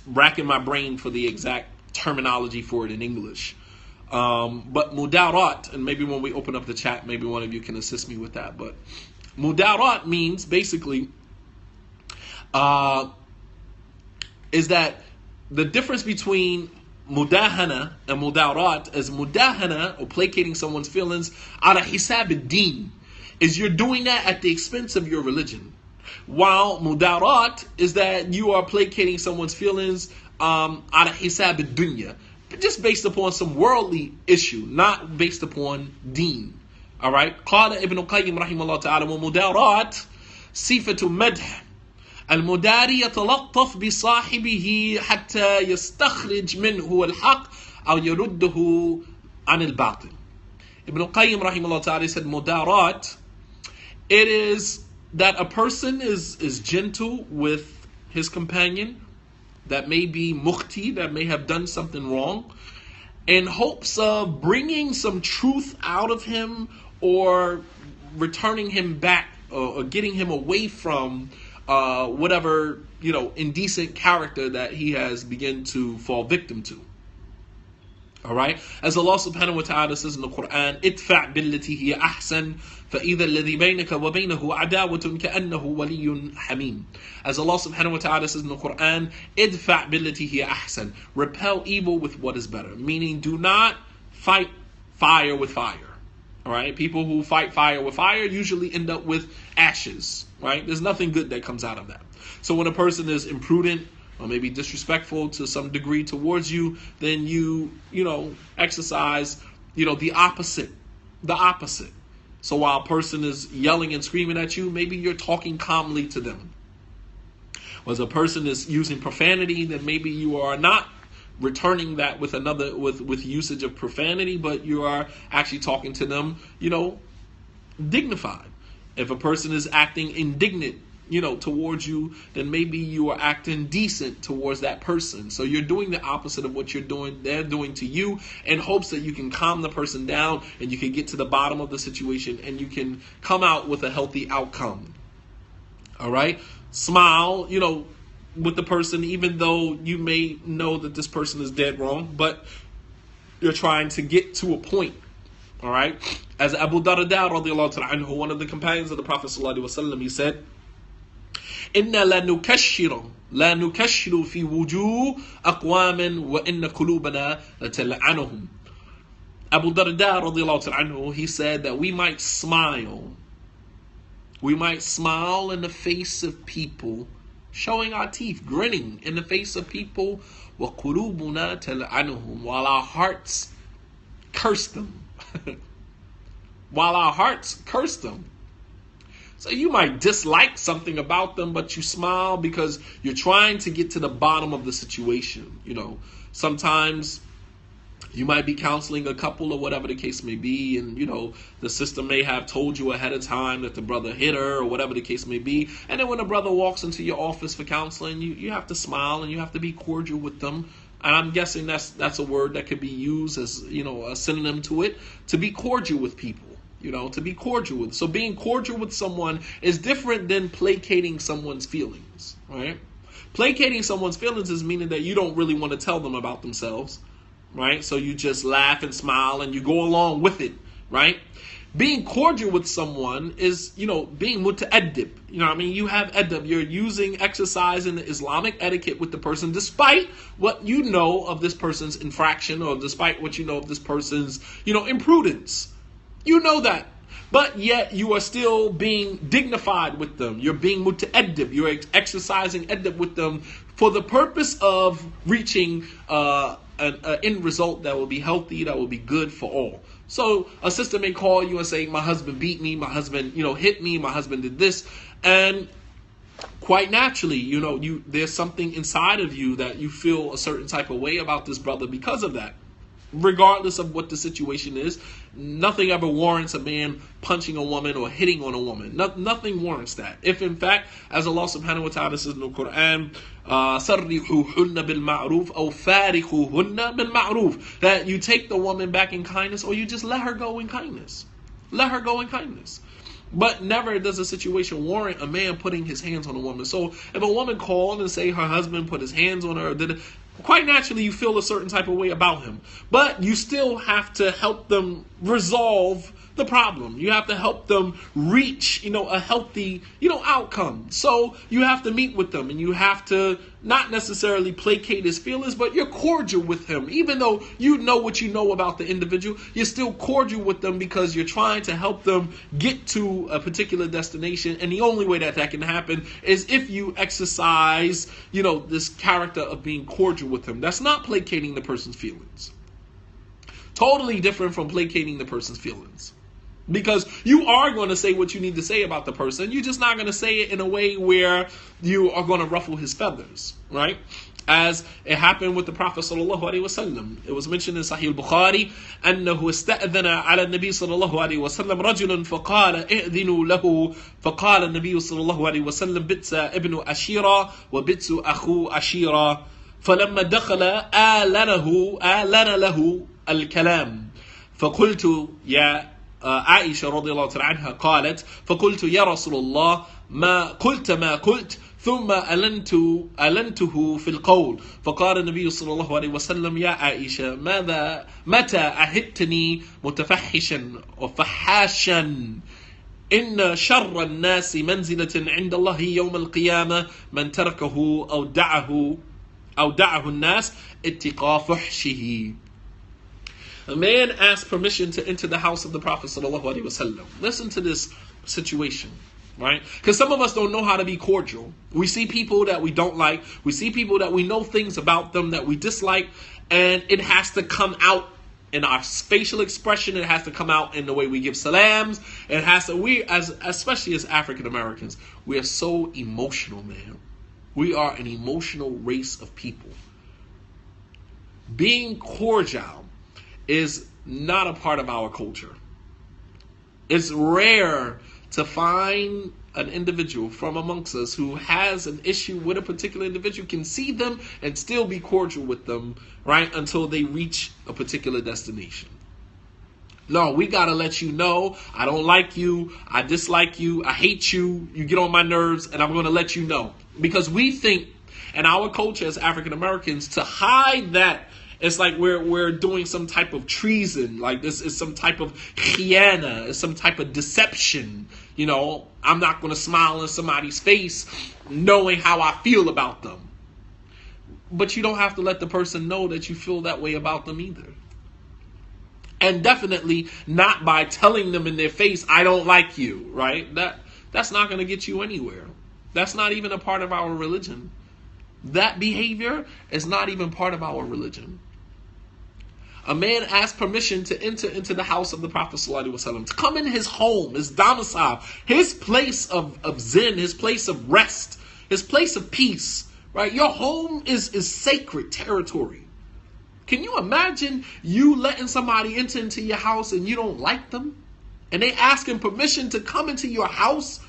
racking my brain for the exact terminology for it in English. But mudarat, and maybe when we open up the chat, maybe one of you can assist me with that. But mudarat means basically is that the difference between mudahana and mudarat is mudahana, or placating someone's feelings, ala hisab ad-din, is you're doing that at the expense of your religion. While mudarat is that you are placating someone's feelings ala hisab ad-dunya, just based upon some worldly issue, not based upon deen. All right. قال ابن القيم رحمه الله تعالى ومدارات صفة مدح المداري يتلطف بصاحبه حتى يستخرج منه الحق أو يرده عن الباطل. Ibn al-Qayyim رحمه الله تعالى said mudarat, it is that a person is gentle with his companion that may be mukhti, that may have done something wrong, in hopes of bringing some truth out of him, or returning him back, or getting him away from whatever indecent character that he has begun to fall victim to. All right, as Allah subhanahu wa ta'ala says in the Quran, "Idfa' billati hiya ahsan, fa idha alladhi baynaka wa baynahu adawatun ka'annahu waliyyun hamim." As Allah subhanahu wa ta'ala says in the Quran, "Idfa' billati hiya ahsan," repel evil with what is better. Meaning, do not fight fire with fire. All right, people who fight fire with fire usually end up with ashes. Right, there's nothing good that comes out of that. So when a person is imprudent, or maybe disrespectful to some degree towards you, then you exercise, the opposite. The opposite. So while a person is yelling and screaming at you, maybe you're talking calmly to them. As a person is using profanity, then maybe you are not returning that with with usage of profanity, but you are actually talking to them, dignified. If a person is acting indignant, towards you, then maybe you are acting decent towards that person. So you're doing the opposite of what they're doing to you, in hopes that you can calm the person down and you can get to the bottom of the situation and you can come out with a healthy outcome. All right? Smile, with the person, even though you may know that this person is dead wrong, but you're trying to get to a point. All right? As Abu Darda radiallahu ta'ala anhu, one of the companions of the Prophet sallallahu alaihi wasallam, he said, إِنَّا لَا نُكَشِّرُ فِي وُجُوهِ أَقْوَامٍ وَإِنَّ قُلُوبَنَا لَتَلْعَنُهُم. Abu Darda radiallahu ta'ala anhu, he said that we might smile in the face of people, showing our teeth, grinning in the face of people, وَقُلُوبُنَا تَلْعَنُهُم, while our hearts curse them. While our hearts curse them. So you might dislike something about them, but you smile because you're trying to get to the bottom of the situation. Sometimes you might be counseling a couple or whatever the case may be, and the sister may have told you ahead of time that the brother hit her or whatever the case may be. And then when the brother walks into your office for counseling, you have to smile and you have to be cordial with them. And I'm guessing that's a word that could be used as a synonym to it, to be cordial with people. To be cordial with. So being cordial with someone is different than placating someone's feelings, right? Placating someone's feelings is meaning that you don't really want to tell them about themselves, right? So you just laugh and smile and you go along with it, right? Being cordial with someone is, being muta'addib. You have adab. You're exercising the Islamic etiquette with the person, despite what you know of this person's infraction, or despite what you know of this person's, imprudence. You know that. But yet you are still being dignified with them. You're being muta'addib. You're exercising adab with them for the purpose of reaching an end result that will be healthy, that will be good for all. So a sister may call you and say, my husband beat me, my husband, hit me, my husband did this. And quite naturally, there's something inside of you that you feel a certain type of way about this brother because of that. Regardless of what the situation is, nothing ever warrants a man punching a woman or hitting on a woman. Nothing warrants that. If in fact, as Allah subhanahu wa ta'ala says in the Quran, سَرِّحُوهُنَّ بِالْمَعْرُوفِ أَوْ فَارِقُوهُنَّ بِالْمَعْرُوفِ, that you take the woman back in kindness or you just let her go in kindness. Let her go in kindness. But never does a situation warrant a man putting his hands on a woman. So if a woman called and say her husband put his hands on her, quite naturally you feel a certain type of way about him. But you still have to help them resolve the problem. You have to help them reach, a healthy, outcome. So you have to meet with them and you have to not necessarily placate his feelings, but you're cordial with him. Even though you know what you know about the individual, you're still cordial with them because you're trying to help them get to a particular destination. And the only way that can happen is if you exercise, this character of being cordial with them. That's not placating the person's feelings. Totally different from placating the person's feelings. Because you are going to say what you need to say about the person. You're just not going to say it in a way where you are going to ruffle his feathers, right? As it happened with the Prophet sallallahu alaihi wasallam. It was mentioned in Sahih al-Bukhari, أنه استأذن على النبي صلى الله عليه وسلم رجل فقال ائذنوا له فقال النبي صلى الله عليه وسلم بئس ابن أشيرة وبئس أخو أشيرة فلما دخل آلن له الكلام فقلت يا عائشة رضي الله تعالى عنها قالت فقلت يا رسول الله ما قلت ثم ألنته في القول فقال النبي صلى الله عليه وسلم يا عائشة متى أهدتني متفحشا وفحاشا إن شر الناس منزلة عند الله يوم القيامة من تركه أو دعه الناس اتقى فحشه. A man asked permission to enter the house of the Prophet sallallahu alaihi wasallam. Listen to this situation, right? Because some of us don't know how to be cordial. We see people that we don't like. We see people that we know things about them that we dislike, and it has to come out in our facial expression. It has to come out in the way we give salams. It has to. Especially as African Americans, we are so emotional, man. We are an emotional race of people. Being cordial is not a part of our culture. It's rare to find an individual from amongst us who has an issue with a particular individual, can see them and still be cordial with them, right, until they reach a particular destination. No, we got to let you know, I don't like you, I dislike you, I hate you, you get on my nerves, and I'm going to let you know. Because we think, in our culture as African Americans, to hide that, it's like we're doing some type of treason, like this is some type of khiyana, it's some type of deception. I'm not going to smile in somebody's face knowing how I feel about them. But you don't have to let the person know that you feel that way about them either. And definitely not by telling them in their face, I don't like you, right? That's not going to get you anywhere. That's not even a part of our religion. That behavior is not even part of our religion. A man asked permission to enter into the house of the Prophet ﷺ, to come in his home, his domicile, his place of zen, his place of rest, his place of peace. Right? Your home is sacred territory. Can you imagine you letting somebody enter into your house and you don't like them? And they asking permission to come into your house?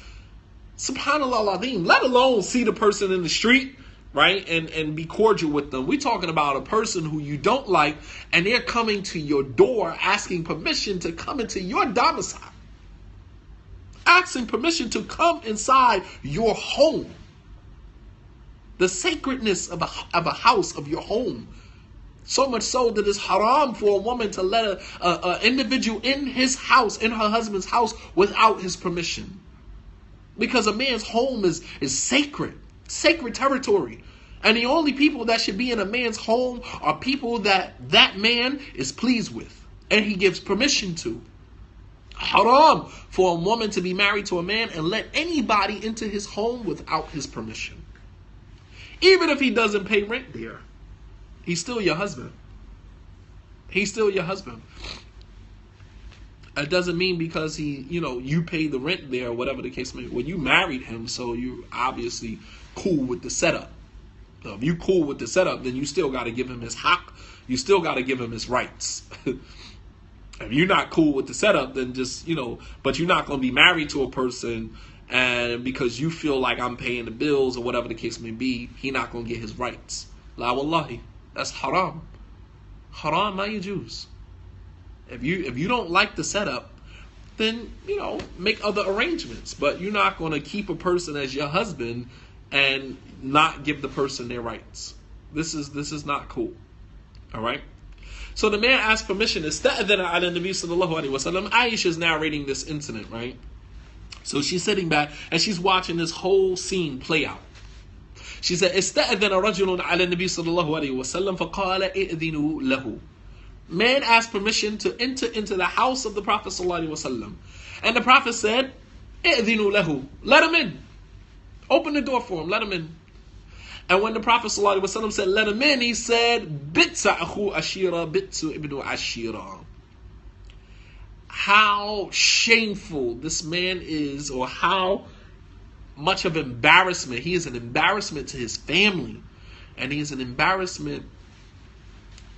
Subhanallah al-Azim. Let alone see the person in the street, right? And be cordial with them. We're talking about a person who you don't like, and they're coming to your door asking permission to come into your domicile. Asking permission to come inside your home. The sacredness of a house, of your home. So much so that it's haram for a woman to let an individual in his house, in her husband's house, without his permission. Because a man's home is sacred. Sacred territory. And the only people that should be in a man's home are people that man is pleased with and he gives permission to. Haram for a woman to be married to a man and let anybody into his home without his permission. Even if he doesn't pay rent there, he's still your husband. He's still your husband. It doesn't mean because you pay the rent there or whatever the case may be. Well, you married him, so you're obviously cool with the setup. So if you cool with the setup, then you still got to give him his haq. You still got to give him his rights. If you're not cool with the setup, then just, but you're not going to be married to a person, and because you feel like I'm paying the bills or whatever the case may be, he not going to get his rights. La wallahi, that's haram. Haram ma yajuz. If you don't like the setup, then, make other arrangements. But you're not going to keep a person as your husband and not give the person their rights. This is not cool. All right? So the man asked permission. Ista'adhana ala Nabi sallallahu alaihi wasallam. Aisha is narrating this incident, right? So she's sitting back and she's watching this whole scene play out. She said, Ista'adhana rajulun ala Nabi sallallahu alaihi wasallam faqala i'dhinu lahu. Man asked permission to enter into the house of the Prophet sallallahu alaihi wasallam. And the Prophet said, i'dhinu lahu. Let him in. Open the door for him. Let him in. And when the Prophet ﷺ said, let him in, he said, Bitsa akhu ashira, bitsu ibnu ashira. How shameful this man is, or how much of embarrassment. He is an embarrassment to his family. And he is an embarrassment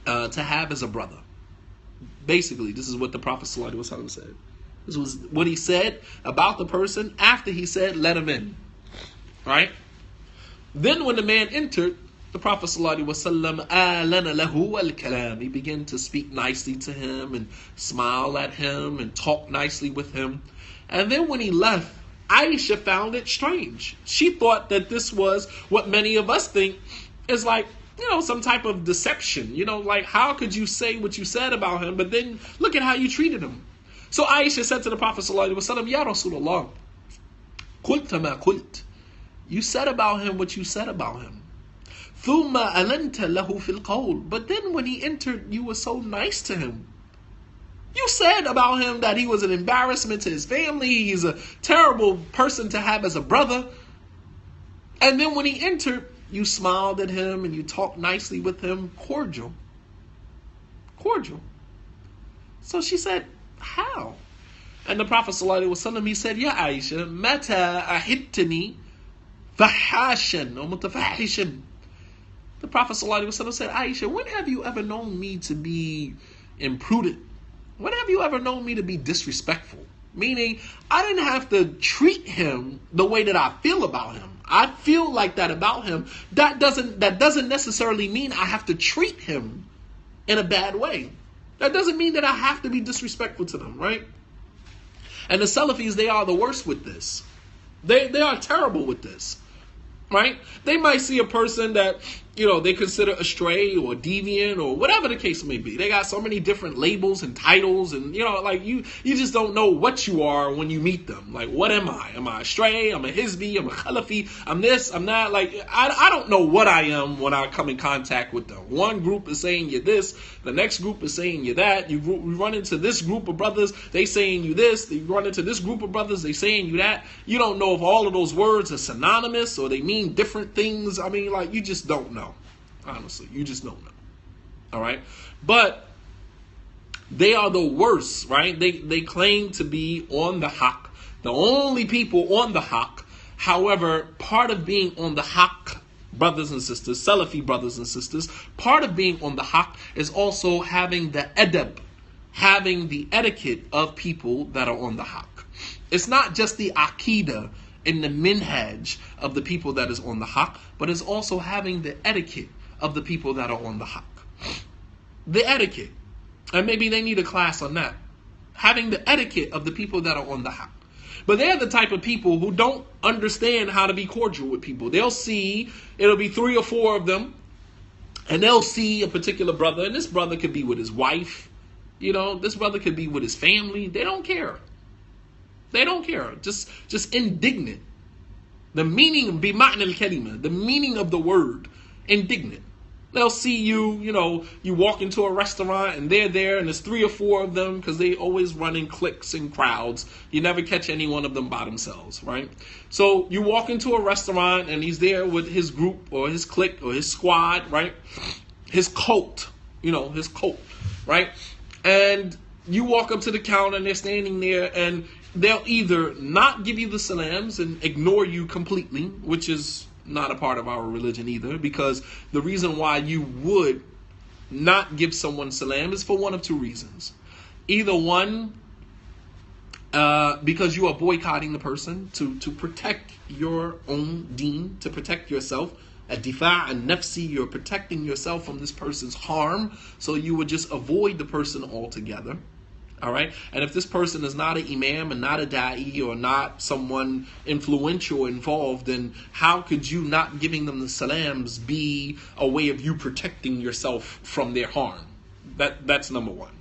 to have as a brother. Basically, this is what the Prophet ﷺ said. This was what he said about the person after he said, let him in. Right? Then when the man entered, the Prophet ﷺ alana lahu al-kalam. He began to speak nicely to him and smile at him and talk nicely with him. And then when he left, Aisha found it strange. She thought that this was what many of us think is like, some type of deception. Like, how could you say what you said about him, but then look at how you treated him. So Aisha said to the Prophet ﷺ, Ya Rasulullah, qulta ma qult. You said about him what you said about him. Thumma alanta lahu fil qawl. But then when he entered, you were so nice to him. You said about him that he was an embarrassment to his family. He's a terrible person to have as a brother. And then when he entered, you smiled at him and you talked nicely with him. Cordial. So she said, how? And the Prophet ﷺ, he said, Ya Aisha, mata ahibtani fahashan or mutafahishan. The Prophet ﷺ said, Aisha, when have you ever known me to be imprudent? When have you ever known me to be disrespectful? Meaning, I didn't have to treat him the way that I feel about him. I feel like that about him. That doesn't necessarily mean I have to treat him in a bad way. That doesn't mean that I have to be disrespectful to them, right? And the Salafis, they are the worst with this. They are terrible with this. Right? They might see a person that, they consider astray or deviant or whatever the case may be. They got so many different labels and titles and, like you just don't know what you are when you meet them. Like, what am I? Am I astray? I'm a Hizbi? I'm a Khalafi? I'm this? I'm that? Like, I don't know what I am when I come in contact with them. One group is saying you're this. The next group is saying you're that. You run into this group of brothers, they saying you this. You run into this group of brothers, they saying you that. You don't know if all of those words are synonymous or they mean different things. I mean, like, you just don't know. Honestly, you just don't know. All right? But they are the worst, right? They claim to be on the haq. The only people on the haq. However, part of being on the haq, brothers and sisters, Salafi brothers and sisters, part of being on the haq is also having the adab, having the etiquette of people that are on the haq. It's not just the aqidah and the minhaj of the people that is on the haq, but it's also having the etiquette of the people that are on the haq. The etiquette. And maybe they need a class on that. Having the etiquette of the people that are on the haq. But they're the type of people who don't understand how to be cordial with people. They'll see, it'll be 3 or 4 of them, and they'll see a particular brother, and this brother could be with his wife, this brother could be with his family. They don't care. They don't care. Just indignant. The meaning, bima'na al-kalima, the meaning of the word, indignant. They'll see you, you walk into a restaurant and they're there and there's 3 or 4 of them because they always run in cliques and crowds. You never catch any one of them by themselves, right? So you walk into a restaurant and he's there with his group or his clique or his squad, right? His cult, his cult, right? And you walk up to the counter and they're standing there, and they'll either not give you the salams and ignore you completely, which is not a part of our religion either, because the reason why you would not give someone salam is for one of two reasons. Either one, because you are boycotting the person to protect your own deen, to protect yourself. Ad-difa' an-nafsi, you're protecting yourself from this person's harm, so you would just avoid the person altogether. All right? And if this person is not an imam and not a da'i or not someone influential involved, then how could you not giving them the salams be a way of you protecting yourself from their harm? That's number one.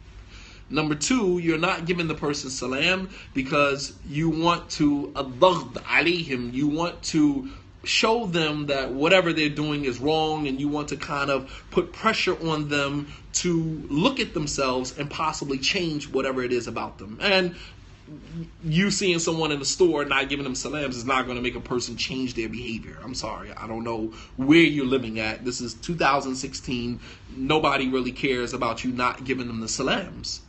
Number two, you're not giving the person salam because you want to ad-daghd alayhim, you want to show them that whatever they're doing is wrong, and you want to kind of put pressure on them to look at themselves and possibly change whatever it is about them. And you seeing someone in the store not giving them salams is not going to make a person change their behavior. I'm sorry. I don't know where you're living at. This is 2016. Nobody really cares about you not giving them the salams.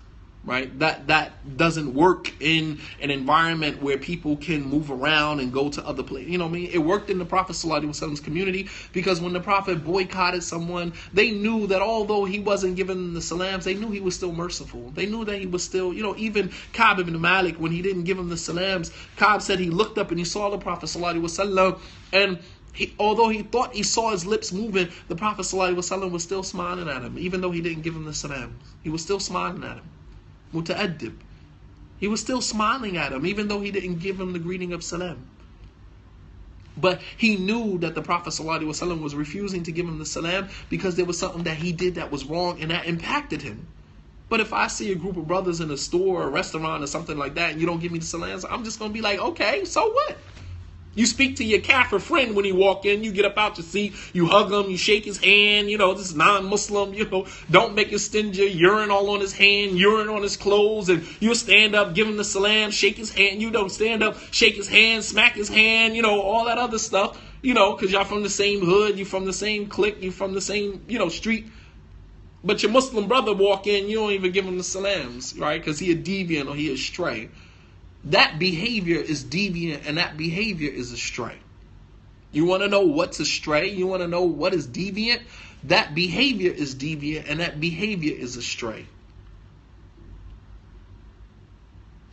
Right? That doesn't work in an environment where people can move around and go to other places. You know what I mean? It worked in the Prophet ﷺ's community, because when the Prophet boycotted someone, they knew that although he wasn't giving them the salams, they knew he was still merciful. They knew that he was still, even Ka'b ibn Malik, when he didn't give him the salams, Ka'b said he looked up and he saw the Prophet ﷺ, and although he thought he saw his lips moving, the Prophet ﷺ was still smiling at him, even though he didn't give him the salams. He was still smiling at him. Muta'addib. He was still smiling at him, even though he didn't give him the greeting of salam. But he knew that the Prophet ﷺ was refusing to give him the salam because there was something that he did that was wrong, and that impacted him. But if I see a group of brothers in a store or a restaurant or something like that, and you don't give me the salams, I'm just going to be like, okay, so what? You speak to your kafir friend when he walk in, you get up out your seat, you hug him, you shake his hand, this is non-Muslim, don't make him stingy, urine all on his hand, urine on his clothes, and you stand up, give him the salam, shake his hand, you don't stand up, shake his hand, smack his hand, all that other stuff, because y'all from the same hood, you from the same clique, you from the same, street. But your Muslim brother walk in, you don't even give him the salams, right? Because he a deviant or he a stray. That behavior is deviant, and that behavior is astray. You want to know what's astray? You want to know what is deviant? That behavior is deviant, and that behavior is astray.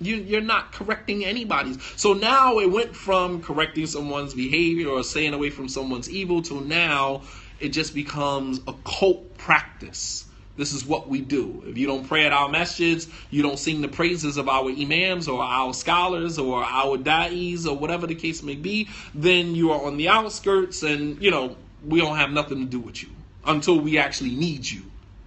You're not correcting anybody's. So now it went from correcting someone's behavior or staying away from someone's evil to now it just becomes a cult practice. This is what we do. If you don't pray at our masjids, you don't sing the praises of our imams or our scholars or our da'is or whatever the case may be, then you are on the outskirts, and, we don't have nothing to do with you until we actually need you,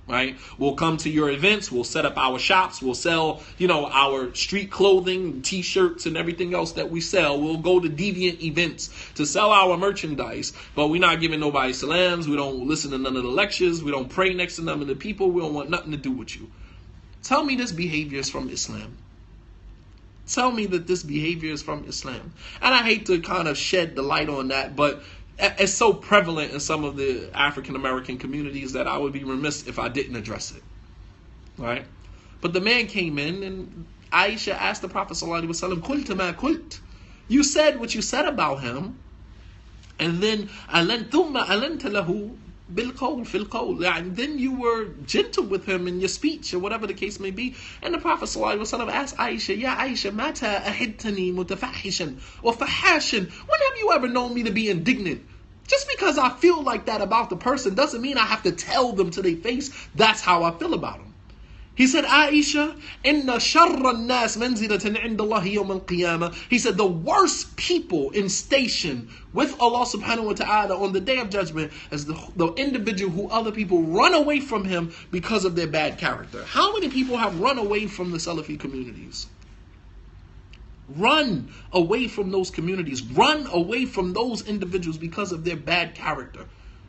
right? We'll come to your events. We'll set up our shops. We'll sell, our street clothing, T-shirts, and everything else that we sell. We'll go to deviant events to sell our merchandise, but we're not giving nobody salams. We don't listen to none of the lectures. We don't pray next to none of the people. We don't want nothing to do with you. Tell me this behavior is from Islam. Tell me that this behavior is from Islam. And I hate to kind of shed the light on that, but it's so prevalent in some of the African American communities that I would be remiss if I didn't address it. Right? But the man came in, and Aisha asked the Prophet ﷺ, "Qulta ma qult." You said what you said about him, and then thumma alanta lahu bil qawl fil qawl. And then you were gentle with him in your speech, or whatever the case may be. And the Prophet ﷺ asked Aisha, "Ya Aisha, mata ahidtani mutafahishan or fahashan?" When have you ever known me to be indignant? Just because I feel like that about the person doesn't mean I have to tell them to their face that's how I feel about them. He said, Aisha, inna sharra an-nas manzilatan 'inda Allah yawm al-qiyamah. He said, the worst people in station with Allah subhanahu wa ta'ala on the day of judgment is the individual who other people run away from him because of their bad character. How many people have run away from the Salafi communities? Run away from those communities. Run away from those individuals because of their bad character,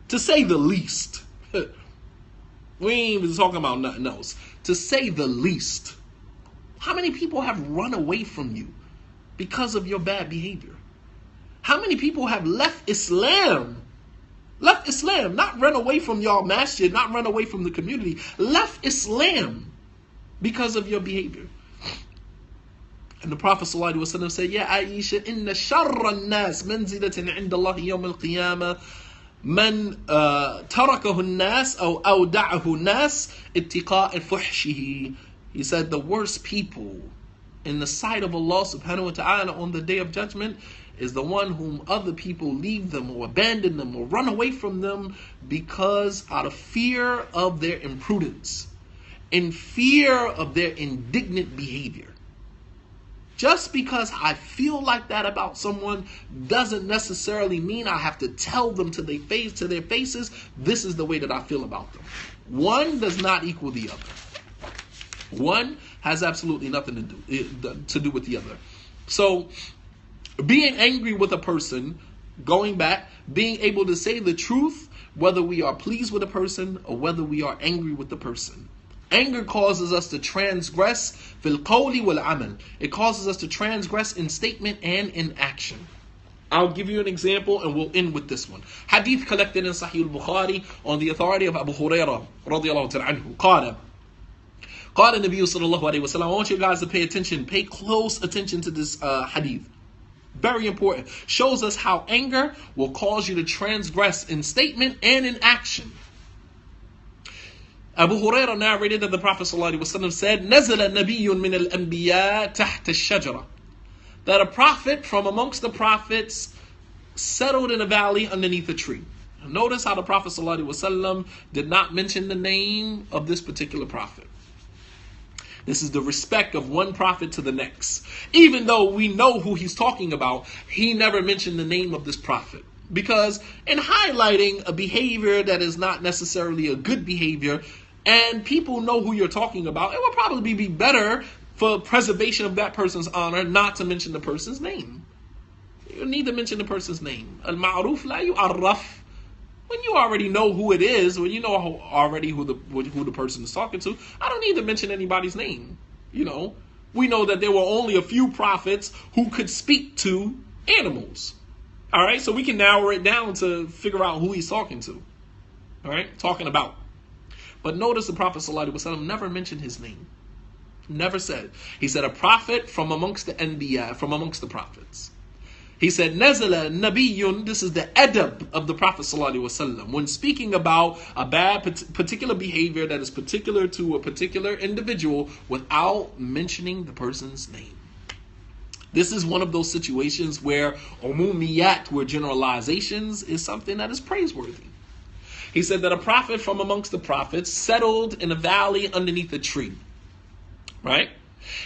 to say the least. We ain't even talking about nothing else. To say the least. How many people have run away from you because of your bad behavior? How many people have left Islam? Left Islam, not run away from y'all masjid, not run away from the community. Left Islam because of your behavior. And the Prophet ﷺ said, Ya Aisha, inna sharra nas manzilatin inda Allah yawm al-qiyamah man tarakahu nas aw awda'ahu nas ittiqa'a fuhshihi. He said the worst people in the sight of Allah subhanahu wa ta'ala on the day of judgment is the one whom other people leave them or abandon them or run away from them because out of fear of their imprudence, in fear of their indignant behavior. Just because I feel like that about someone doesn't necessarily mean I have to tell them to their faces, this is the way that I feel about them. One does not equal the other. One has absolutely nothing to do with the other. So, being angry with a person, going back, being able to say the truth, whether we are pleased with a person or whether we are angry with the person. Anger causes us to transgress fil qawli wal amal. It causes us to transgress in statement and in action. I'll give you an example and we'll end with this one. Hadith collected in Sahih al-Bukhari on the authority of Abu Hurairah radiyallahu ta'ala anhu. Qala Nabi sallallahu alayhi wa sallam. I want you guys to pay attention, pay close attention to this hadith. Very important. Shows us how anger will cause you to transgress in statement and in action. Abu Hurairah narrated that the Prophet ﷺ said, نَزَلَ نَبِيٌّ مِنَ الْأَنْبِيَاءِ تَحْتَ الشَّجَرَةِ. That a prophet from amongst the prophets settled in a valley underneath a tree. Notice how the Prophet ﷺ did not mention the name of this particular prophet. This is the respect of one prophet to the next. Even though we know who he's talking about, he never mentioned the name of this prophet. Because in highlighting a behavior that is not necessarily a good behavior, and people know who you're talking about, it would probably be better for preservation of that person's honor not to mention the person's name. You need to mention the person's name. Al-ma'ruf la yu'arraf. When you already know who it is, when you know already who the person is talking to, I don't need to mention anybody's name. You know, we know that there were only a few prophets who could speak to animals. All right, so we can narrow it down to figure out who he's talking to. All right, talking about. But notice the Prophet ﷺ never mentioned his name. Never said. He said a prophet from amongst the Anbiya, from amongst the prophets. He said, Nazala Nabiyyun, this is the adab of the Prophet ﷺ. When speaking about a bad particular behavior that is particular to a particular individual without mentioning the person's name. This is one of those situations where umumiyat, where generalizations, is something that is praiseworthy. He said that a prophet from amongst the prophets settled in a valley underneath a tree. Right?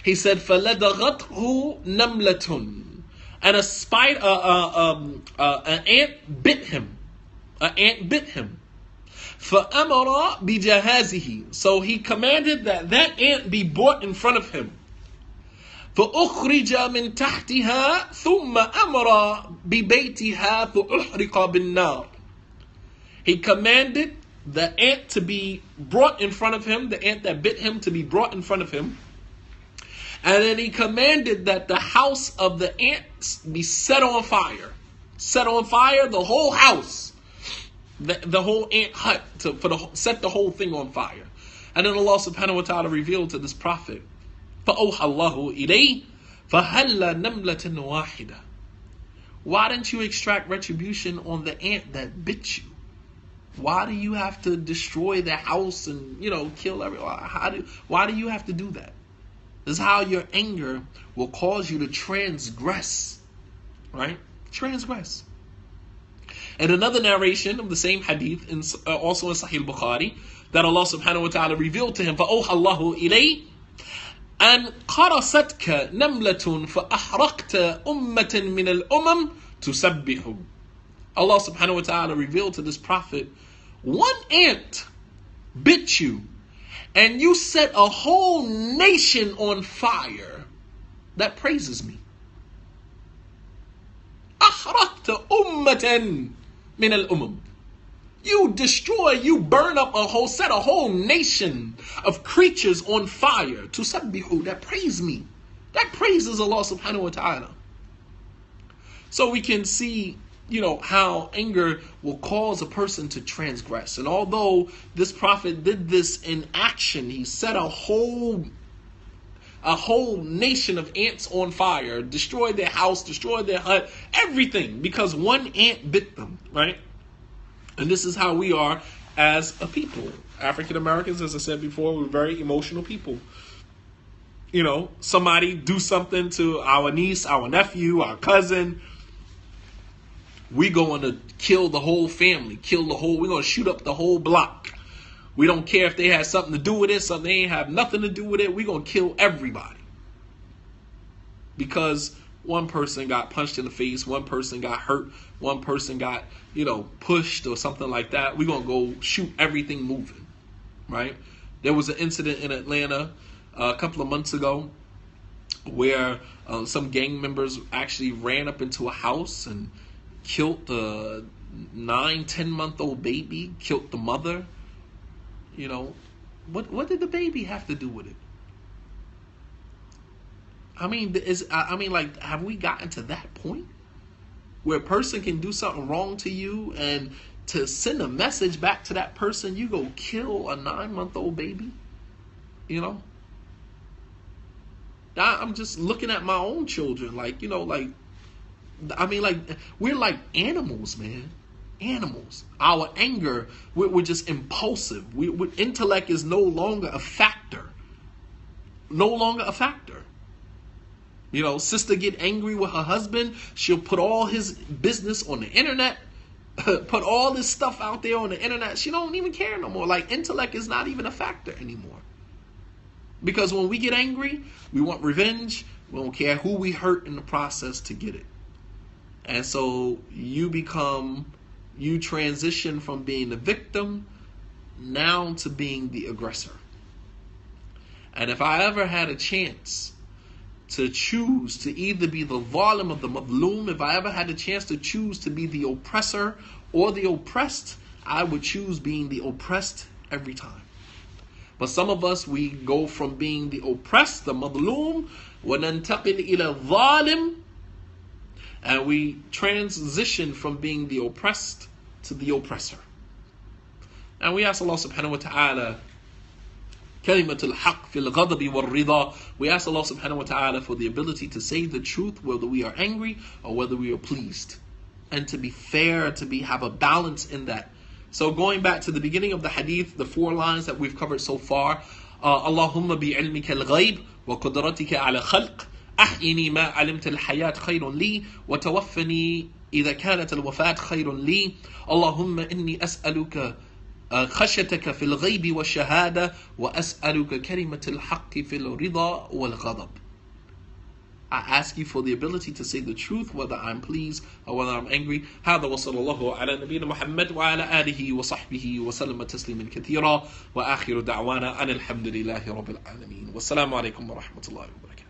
He said, فَلَدَغَتْهُ نَمْلَةٌ. And an ant bit him. An ant bit him. فَأَمَرَ بِجَهَازِهِ. So he commanded that ant be brought in front of him. فأخرج من تحتها ثم أمر ببيتها فأحرق بالنار. He commanded the ant to be brought in front of him, the ant that bit him to be brought in front of him. And then he commanded that the house of the ants be set on fire. Set on fire, the whole house. The whole ant hut, set the whole thing on fire. And then Allah subhanahu wa ta'ala revealed to this prophet, فَأَوْحَى اللَّهُ إِلَيْهِ فَهَلَّ نَمْلَةٍ وَاحِدَةٍ. Why didn't you extract retribution on the ant that bit you? Why do you have to destroy the house and, kill everyone? Why do you have to do that? This is how your anger will cause you to transgress. Right? Transgress. And another narration of the same hadith, also in Sahih al-Bukhari, that Allah subhanahu wa ta'ala revealed to him, فَأَوْحَى اللَّهُ إِلَيْهِ أَنْ قَرَصَتْكَ نَمْلَةٌ فَأَحْرَقْتَ أُمَّةً مِنَ الْأُمَمِ تُسَبِّحُ. Allah subhanahu wa ta'ala revealed to this prophet, one ant bit you, and you set a whole nation on fire that praises me. أَحْرَقْتَ أُمَّةً مِنَ الْأُمَمِ. You destroy, you burn up set a whole nation of creatures on fire. Tusabbihu, that praise me. That praises Allah subhanahu wa ta'ala. So we can see, how anger will cause a person to transgress. And although this prophet did this in action, he set a whole a whole nation of ants on fire, destroyed their house, destroyed their hut, everything, because one ant bit them, right? And this is how we are as a people. African Americans, as I said before, we're very emotional people. You know, somebody do something to our niece, our nephew, our cousin, we going to kill the whole family, we're going to shoot up the whole block. We don't care if they had something to do with it, something they ain't have nothing to do with it. We're going to kill everybody. Because one person got punched in the face, one person got hurt, one person got, pushed or something like that. We're going to go shoot everything moving, right? There was an incident in Atlanta a couple of months ago where some gang members actually ran up into a house and killed the 9-10-month-old baby, killed the mother. What did the baby have to do with it? I mean, have we gotten to that point where a person can do something wrong to you, and to send a message back to that person, you go kill a 9-month-old baby? I'm just looking at my own children, we're like animals, man. Animals. Our anger, we're just impulsive. Intellect is no longer a factor. Sister get angry with her husband, she'll put all his business on the internet, put all this stuff out there on the internet. She don't even care no more. Intellect is not even a factor anymore. Because when we get angry, we want revenge. We don't care who we hurt in the process to get it. And so you transition from being the victim now to being the aggressor. And if I ever had a chance to choose to either be the zalim of the madloom, if I ever had a chance to choose to be the oppressor or the oppressed, I would choose being the oppressed every time. But some of us, we go from being the oppressed, the madloom, وَنَنْتَقِلْ إِلَى الظَّالِمِ, and we transition from being the oppressed to the oppressor. And we ask Allah subhanahu wa ta'ala, kalimatul haqq fil ghadabi wal rida. We ask Allah subhanahu wa ta'ala for the ability to say the truth, whether we are angry or whether we are pleased. And to be fair, have a balance in that. So going back to the beginning of the hadith, the 4 lines that we've covered so far, Allahumma bi'ilmika al-ghayb wa qudratika ala khalq. أحيني ما علمت الحياة خير لي وتوفني إذا كانت الوفاة خير لي اللهم إني أسألك خشيتك في الغيب والشهادة وأسألك كلمة الحق في الرضا والغضب. I ask you for the ability to say the truth, whether I'm pleased or whether I'm angry. هذا وصلى الله على نبينا محمد وعلى آله وصحبه وسلم تسليما كثيرا وآخر دعوانا أن الحمد لله رب العالمين والسلام عليكم ورحمة الله وبركاته.